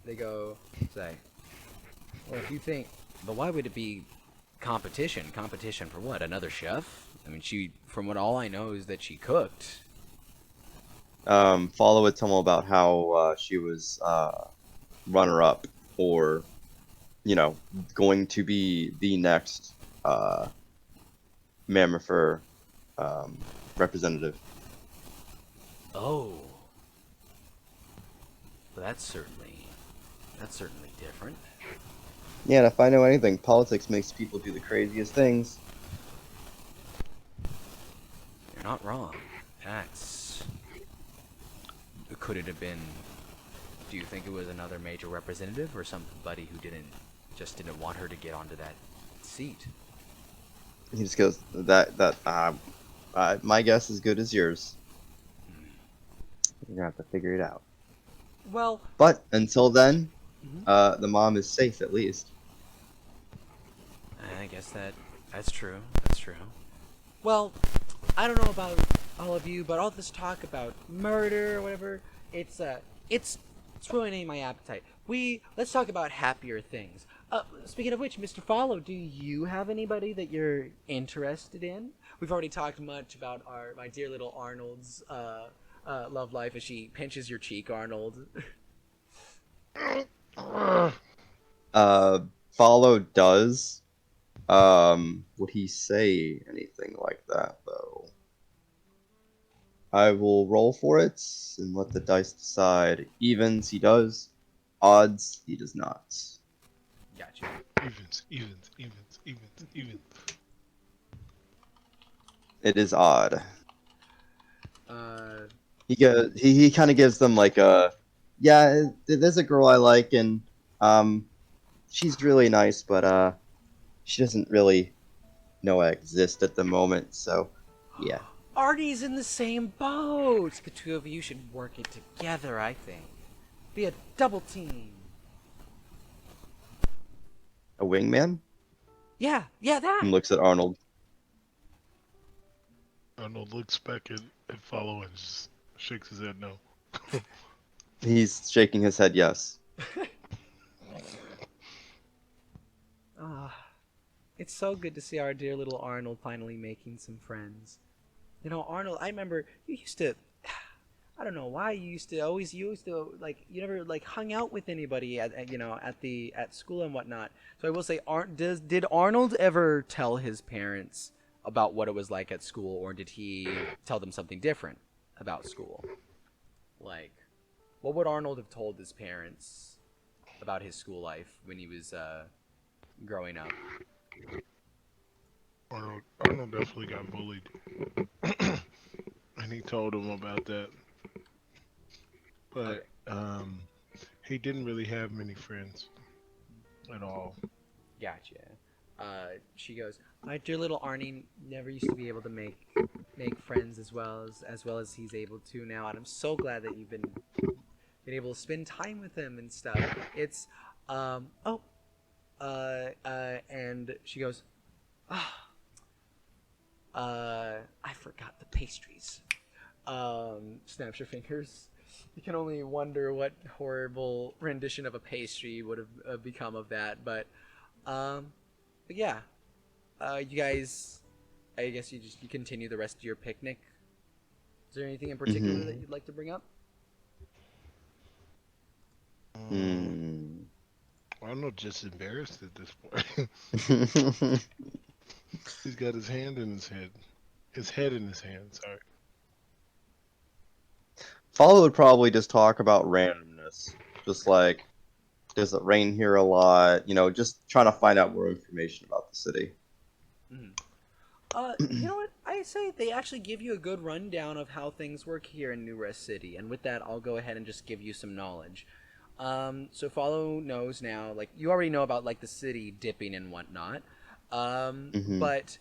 Speaker 1: They go say, well, if you think, but why would it be competition? Competition for what? Another chef? I mean, from what all I know is that she cooked.
Speaker 3: Follow would tell him about how she was runner-up, or going to be the next mammofer representative.
Speaker 1: Oh, well, that's certainly different.
Speaker 3: Yeah, and if I know anything, politics makes people do the craziest things.
Speaker 1: You're not wrong. Could it have been? Do you think it was another major representative, or somebody who didn't want her to get onto that seat?
Speaker 3: He just goes, my guess is good as yours. You're gonna have to figure it out.
Speaker 1: Well,
Speaker 3: but until then, the mom is safe at least.
Speaker 1: I guess that's true. That's true. Well, I don't know about all of you, but all this talk about murder or whatever, it's ruining my appetite. Let's talk about happier things. Speaking of which, Mr. Follow, do you have anybody that you're interested in? We've already talked much about my dear little Arnold's love life as she pinches your cheek, Arnold.
Speaker 3: Follow does. Would he say anything like that though? I will roll for it and let the dice decide. Evens, he does. Odds, he does not.
Speaker 1: Gotcha.
Speaker 2: Evens.
Speaker 3: It is odd.
Speaker 1: Uh,
Speaker 3: He kind of gives them like a, yeah, there's a girl I like and she's really nice, but she doesn't really know I exist at the moment, so yeah.
Speaker 1: Artie's in the same boat. The two of you should work it together, I think. Be a double team.
Speaker 3: A wingman?
Speaker 1: Yeah, that.
Speaker 3: And looks at Arnold.
Speaker 2: Arnold looks back at Follow and just shakes his head no.
Speaker 3: He's shaking his head yes.
Speaker 1: It's so good to see our dear little Arnold finally making some friends. You know, Arnold, I remember you used to, I don't know why you used to like, you never like hung out with anybody at school and whatnot. So I will say, did Arnold ever tell his parents about what it was like at school, or did he tell them something different about school? Like, what would Arnold have told his parents about his school life when he was growing up?
Speaker 2: Arnold definitely got bullied. And he told him about that. But he didn't really have many friends at all.
Speaker 1: Gotcha. She goes, my dear little Arnie never used to be able to make friends as well as he's able to now, and I'm so glad that you've been able to spend time with him and stuff. It's and she goes, I forgot the pastries. Snaps her fingers. You can only wonder what horrible rendition of a pastry would have become of that, but yeah. You guys, I guess you continue the rest of your picnic. Is there anything in particular that you'd like to bring up?
Speaker 2: Arnold just embarrassed at this point. He's got his hand in his head. His head in his hand, sorry.
Speaker 3: Follow would probably just talk about randomness. Just like, does it rain here a lot? You know, just trying to find out more information about the city.
Speaker 1: You know what? I say they actually give you a good rundown of how things work here in New Rest City, and with that, I'll go ahead and just give you some knowledge. So Follow knows now, like, you already know about, like, the city dipping and whatnot, but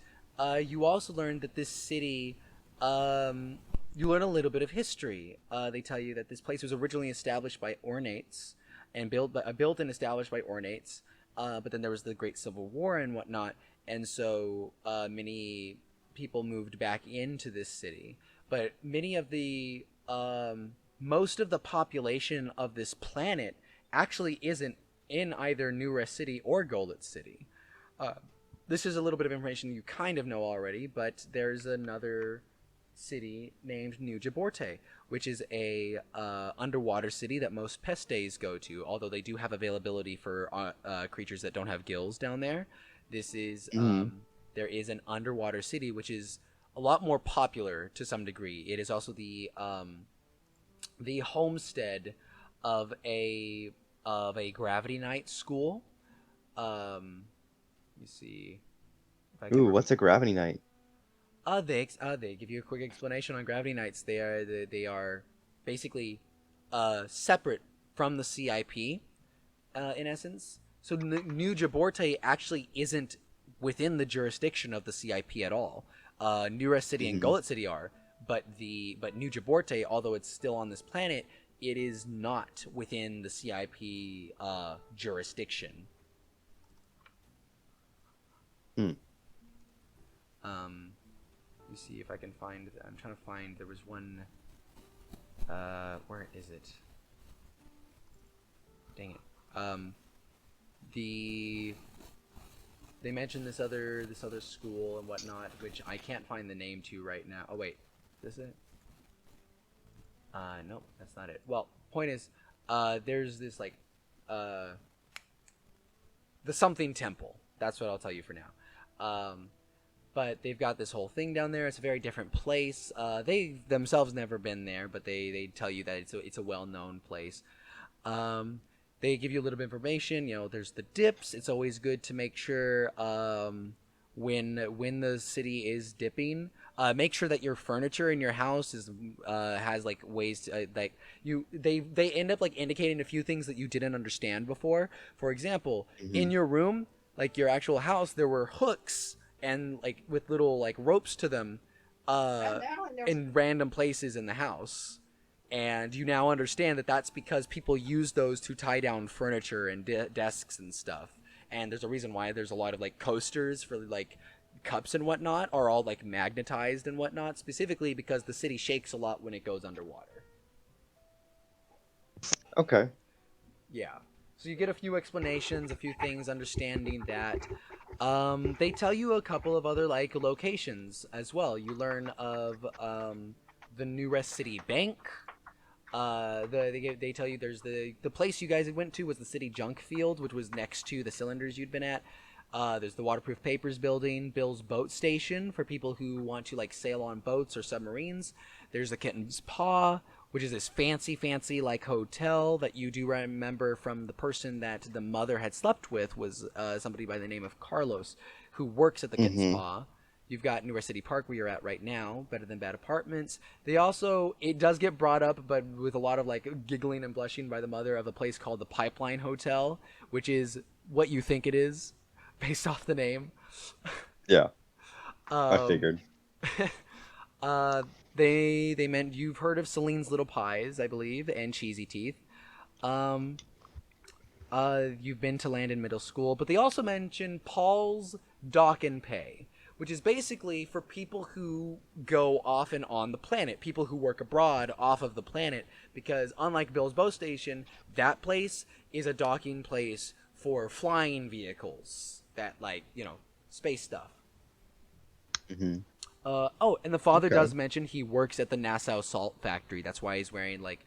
Speaker 1: you also learned that this city, you learn a little bit of history. They tell you that this place was originally established by Ornates, and built and established by Ornates, but then there was the Great Civil War and whatnot, and so many people moved back into this city. But many of the most of the population of this planet actually isn't in either New Rest City or Goldet City. This is a little bit of information you kind of know already, but there's another city named New Giborte, which is a underwater city that most pestes go to, although they do have availability for creatures that don't have gills down there. This is there is an underwater city which is a lot more popular to some degree. It is also the homestead of a Gravity Knight school. Let me see if I can
Speaker 3: Ooh, what's a Gravity Knight?
Speaker 1: They give you a quick explanation on Gravity Knights. They are basically separate from the CIP in essence. So New Giborte actually isn't within the jurisdiction of the CIP at all. New Rest City and Goldet City are, but New Giborte, although it's still on this planet, it is not within the CIP jurisdiction. Let me me see if I can find. I'm trying to find. There was one. Where is it? Dang it. They mentioned this other school and whatnot, which I can't find the name to right now. Oh wait, is this it? Nope, that's not it. Well, point is, there's this like, the something temple. That's what I'll tell you for now. But they've got this whole thing down there. It's a very different place. They themselves never been there, but they tell you that it's a well-known place. They give you a little bit of information. You know, there's the dips. It's always good to make sure when the city is dipping, make sure that your furniture in your house is has like ways to, like they end up like indicating a few things that you didn't understand before. For example, in your room, like your actual house, there were hooks and like with little like ropes to them in random places in the house. And you now understand that that's because people use those to tie down furniture and desks and stuff. And there's a reason why there's a lot of like coasters for like cups and whatnot are all like magnetized and whatnot, specifically because the city shakes a lot when it goes underwater.
Speaker 3: Okay.
Speaker 1: Yeah. So you get a few explanations, a few things, understanding that. They tell you a couple of other like locations as well. You learn of the New Rest City Bank. They tell you there's the place you guys went to was the city junk field, which was next to the cylinders you'd been at. There's the waterproof papers building, Bill's boat station for people who want to like sail on boats or submarines. There's the Kitten's Paw, which is this fancy like hotel that you do remember from the person that the mother had slept with was somebody by the name of Carlos, who works at the Kitten's Paw. You've got New York City Park where you're at right now, Better Than Bad Apartments. They also, it does get brought up, but with a lot of like giggling and blushing by the mother, of a place called the Pipeline Hotel, which is what you think it is, based off the name.
Speaker 3: Yeah, I figured.
Speaker 1: They meant, you've heard of Celine's Little Pies, I believe, and Cheesy Teeth. You've been to Landon Middle School, but they also mention Paul's Dock and Pay, which is basically for people who go off and on the planet, people who work abroad off of the planet, because unlike Bill's Boat Station, that place is a docking place for flying vehicles, that like, you know, space stuff. Oh, and the father does mention he works at the Nassau Salt Factory. That's why he's wearing like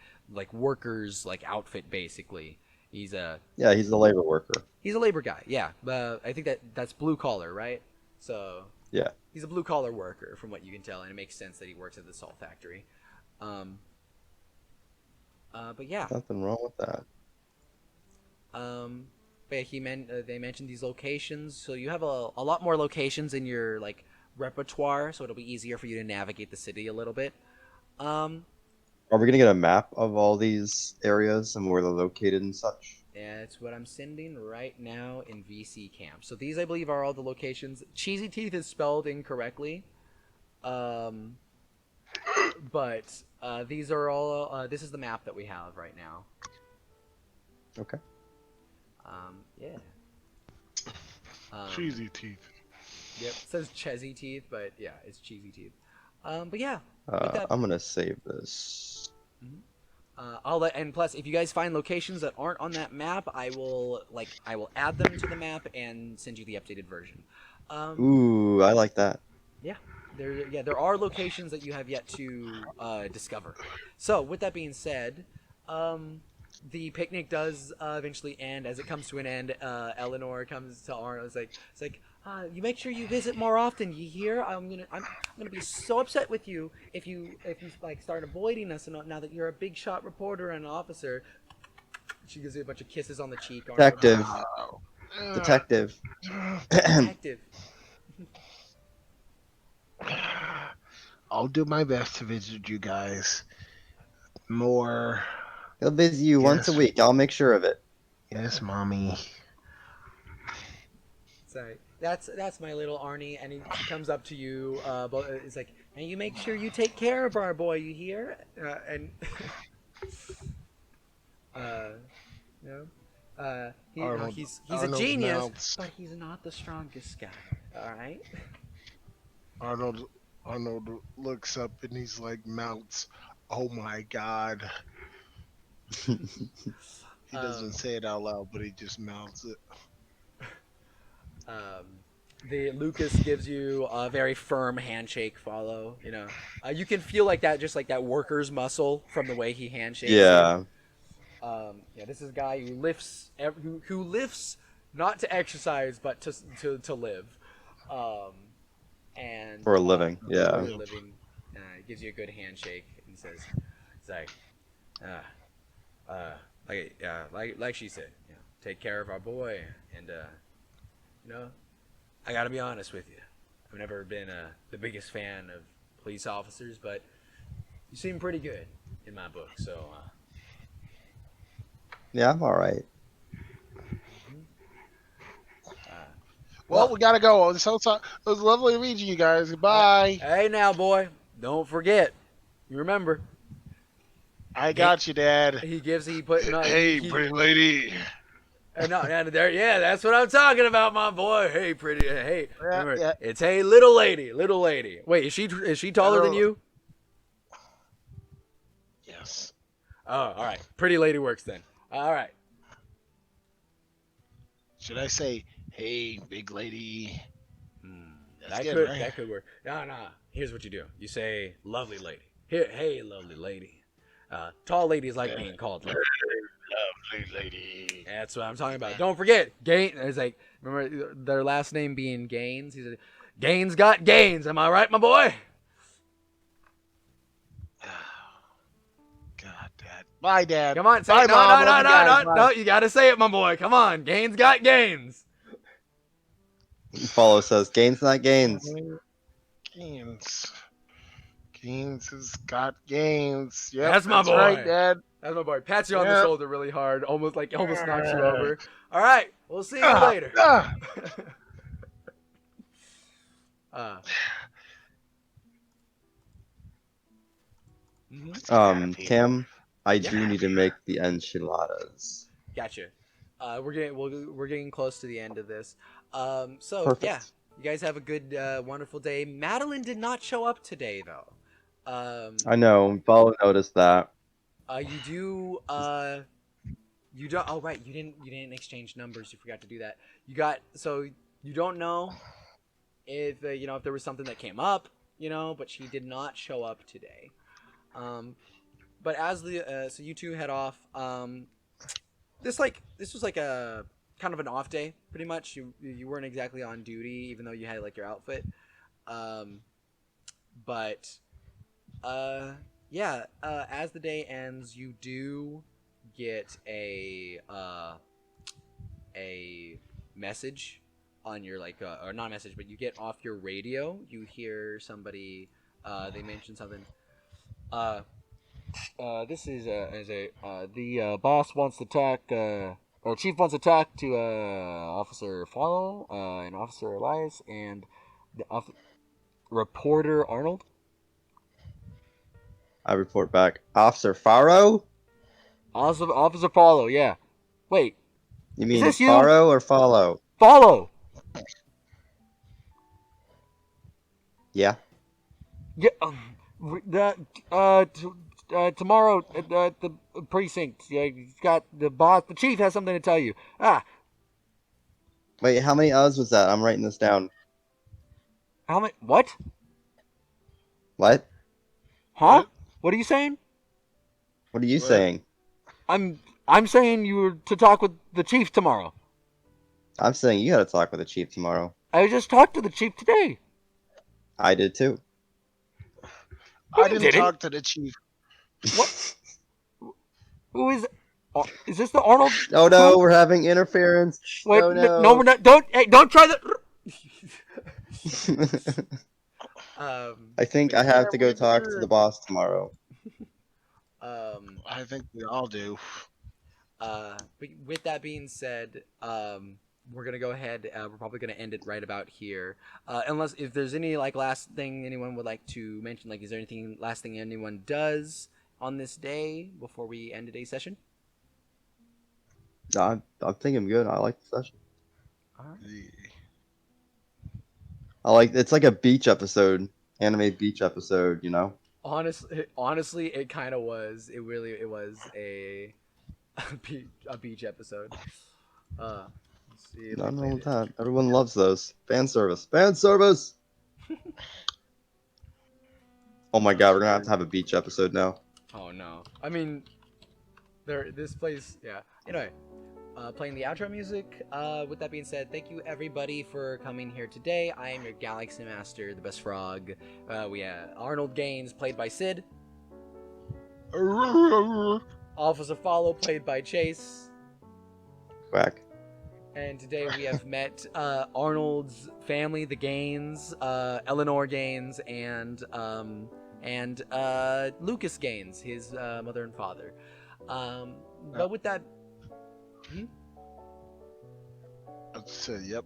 Speaker 1: workers like outfit basically. He's a
Speaker 3: labor worker.
Speaker 1: He's a labor guy. Yeah, I think that's blue collar, right? So
Speaker 3: yeah,
Speaker 1: he's a blue collar worker from what you can tell, and it makes sense that he works at the salt factory. But yeah,
Speaker 3: nothing wrong with that.
Speaker 1: But they mentioned these locations, so you have a lot more locations in your like repertoire, so it'll be easier for you to navigate the city a little bit.
Speaker 3: Are we gonna get a map of all these areas and where they're located and such?
Speaker 1: Yeah, it's what I'm sending right now in VC Camp. So these, I believe, are all the locations. Cheesy Teeth is spelled incorrectly, but these are all. This is the map that we have right now.
Speaker 3: Okay.
Speaker 1: Yeah.
Speaker 2: Cheesy Teeth.
Speaker 1: Yep, it says Chezzy Teeth, but yeah, it's Cheesy Teeth. But yeah.
Speaker 3: I'm gonna save this.
Speaker 1: And plus, if you guys find locations that aren't on that map, I will add them to the map and send you the updated version.
Speaker 3: Ooh, I like that.
Speaker 1: Yeah, there are locations that you have yet to discover. So with that being said, the picnic does eventually end. As it comes to an end, Eleanor comes to Arnold. It's like, you make sure you visit more often. You hear? I'm gonna be so upset with you if you like start avoiding us. And now that you're a big shot reporter and an officer, she gives you a bunch of kisses on the cheek.
Speaker 3: Detective. Detective.
Speaker 1: Detective.
Speaker 2: I'll do my best to visit you guys more.
Speaker 3: He'll visit you once a week. I'll make sure of it.
Speaker 2: Yes, mommy.
Speaker 1: Sorry. That's my little Arnie, and he comes up to you. But it's like, and you make sure you take care of our boy. You hear? He's a genius, but he's not the strongest guy. All right.
Speaker 2: Arnold looks up and he's like, mounts. Oh my God. He
Speaker 1: Um,
Speaker 2: doesn't say it out loud, but he just mouths it.
Speaker 1: um, the Lucas gives you a very firm handshake. Follow, you can feel like that, just like that worker's muscle from the way he handshakes you.
Speaker 3: Yeah.
Speaker 1: Yeah, this is a guy who who lifts not to exercise but to live, um, and
Speaker 3: For a living.
Speaker 1: for
Speaker 3: Yeah.
Speaker 1: a living. Gives you a good handshake and says, "It's like, like she said, take care of our boy, and I gotta be honest with you. I've never been the biggest fan of police officers, but you seem pretty good in my book, so."
Speaker 3: Yeah, I'm alright.
Speaker 2: Well, we gotta go. So it was lovely meeting you guys. Goodbye.
Speaker 1: Hey now, boy, don't forget. You remember?
Speaker 2: I got you, Dad.
Speaker 1: He put no.
Speaker 2: Hey,
Speaker 1: he,
Speaker 2: pretty lady.
Speaker 1: no, there. Yeah, that's what I'm talking about, my boy. Hey, pretty. Hey,
Speaker 2: Yeah,
Speaker 1: remember?
Speaker 2: yeah.
Speaker 1: It's hey, little lady, little lady. Wait, is she taller than you?
Speaker 2: Yes.
Speaker 1: Oh, all right. Pretty lady works then. All right.
Speaker 2: Should I say, hey, big lady? That's
Speaker 1: That
Speaker 2: good,
Speaker 1: could
Speaker 2: right?
Speaker 1: that could work. No. Here's what you do. You say, lovely lady. Here, hey, lovely lady. Tall ladies like being called lovely.
Speaker 2: Lovely lady.
Speaker 1: That's what I'm talking about. Don't forget, Gaines. It's like, remember their last name being Gaines. He said, Gaines got gains. Am I right, my boy?
Speaker 2: God, Dad. Bye, Dad.
Speaker 1: Come on, say
Speaker 2: Bye,
Speaker 1: it.
Speaker 2: Mom.
Speaker 1: No.
Speaker 2: Love you guys. Bye.
Speaker 1: No. You gotta say it, my boy. Come on, Gaines got gains.
Speaker 3: Follow says, Gains not gains.
Speaker 2: Gaines. Gaines has got gains. Yep,
Speaker 1: That's my boy.
Speaker 2: Right, Dad.
Speaker 1: That's my boy. Pats you on the
Speaker 2: Yep.
Speaker 1: shoulder really hard, almost knocks you over. All right, we'll see you later.
Speaker 3: Cam, I
Speaker 1: Yeah.
Speaker 3: do need to make the enchiladas.
Speaker 1: Gotcha. We're getting close to the end of this. So
Speaker 3: Perfect.
Speaker 1: yeah, you guys have a good, wonderful day. Madeline did not show up today though.
Speaker 3: I know, Follow noticed that.
Speaker 1: You do. You don't. Oh right, you didn't exchange numbers. You forgot to do that. You don't know if if there was something that came up. But she did not show up today. But as so you two head off. This was like a kind of an off day, pretty much. You weren't exactly on duty, even though you had like your outfit. Yeah. As the day ends, you do get a message on your or not a message, but you get off your radio. You hear somebody. They mention something. This is the boss wants to talk, or chief wants to talk to Officer Follow, and Officer Elias, and the reporter Arnold.
Speaker 3: I report back. Officer Faro?
Speaker 1: Officer Follow, yeah. Wait,
Speaker 3: You mean
Speaker 1: this you?
Speaker 3: Faro or Follow?
Speaker 1: Follow.
Speaker 3: Yeah.
Speaker 1: Yeah. Tomorrow at the precinct. Yeah, he's got the boss. The chief has something to tell you.
Speaker 3: Wait, how many was that? I'm writing this down.
Speaker 1: How many? What?
Speaker 3: What?
Speaker 1: Huh? What are you saying?
Speaker 3: What are you saying?
Speaker 1: I'm saying you were to talk with the chief tomorrow.
Speaker 3: I'm saying you gotta talk with the chief tomorrow.
Speaker 1: I just talked to the chief today.
Speaker 3: I did too.
Speaker 2: I didn't talk to the chief.
Speaker 1: What? Who is? Is this the Arnold?
Speaker 3: Oh no, we're having interference.
Speaker 1: Wait,
Speaker 3: oh, no.
Speaker 1: no, we're not. Don't try that.
Speaker 3: I think I have to go talk to the boss tomorrow.
Speaker 2: I think we all do.
Speaker 1: With that being said, we're gonna go ahead. We're probably gonna end it right about here. Unless if there's any last thing anyone would like to mention, is there anything last thing anyone does on this day before we end today's session?
Speaker 3: No, I think I'm good. I like the session.
Speaker 1: All right.
Speaker 3: It's like a beach episode. anime beach episode, you know?
Speaker 1: Honestly, it kind of was. It was a a beach episode. Let's see if we
Speaker 3: Nothing wrong
Speaker 1: played
Speaker 3: with
Speaker 1: it.
Speaker 3: that. Everyone loves those. Fan service. Fan service! Oh my god, we're gonna have a beach episode now.
Speaker 1: Oh no. I mean, this place. Yeah. Anyway, playing the outro music. With that being said, thank you everybody for coming here today. I am your Galaxy Master, the best frog. We have Arnold Gaines, played by Sid. Officer Follow, played by Chase.
Speaker 3: Quack.
Speaker 1: And today we have met Arnold's family, the Gaines, Eleanor Gaines, and Lucas Gaines, his mother and father. But with that,
Speaker 2: I'd say, yep.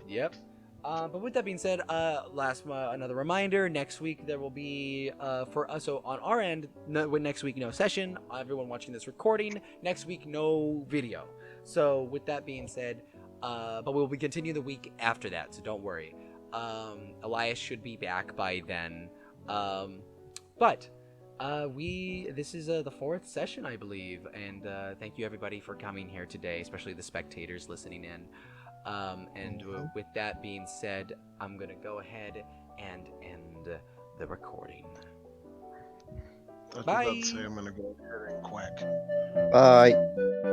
Speaker 1: yep. But with that being said, another reminder: next week there will be for us. So on our end, next week no session. Everyone watching this recording, next week no video. So with that being said, but we'll be continuing the week after that. So don't worry. Elias should be back by then. But this is the fourth session, I believe, and thank you everybody for coming here today, especially the spectators listening in. With that being said, I'm gonna go ahead and end the recording.
Speaker 2: I was
Speaker 1: Bye.
Speaker 2: about to say I'm gonna go ahead and quack.
Speaker 3: Bye.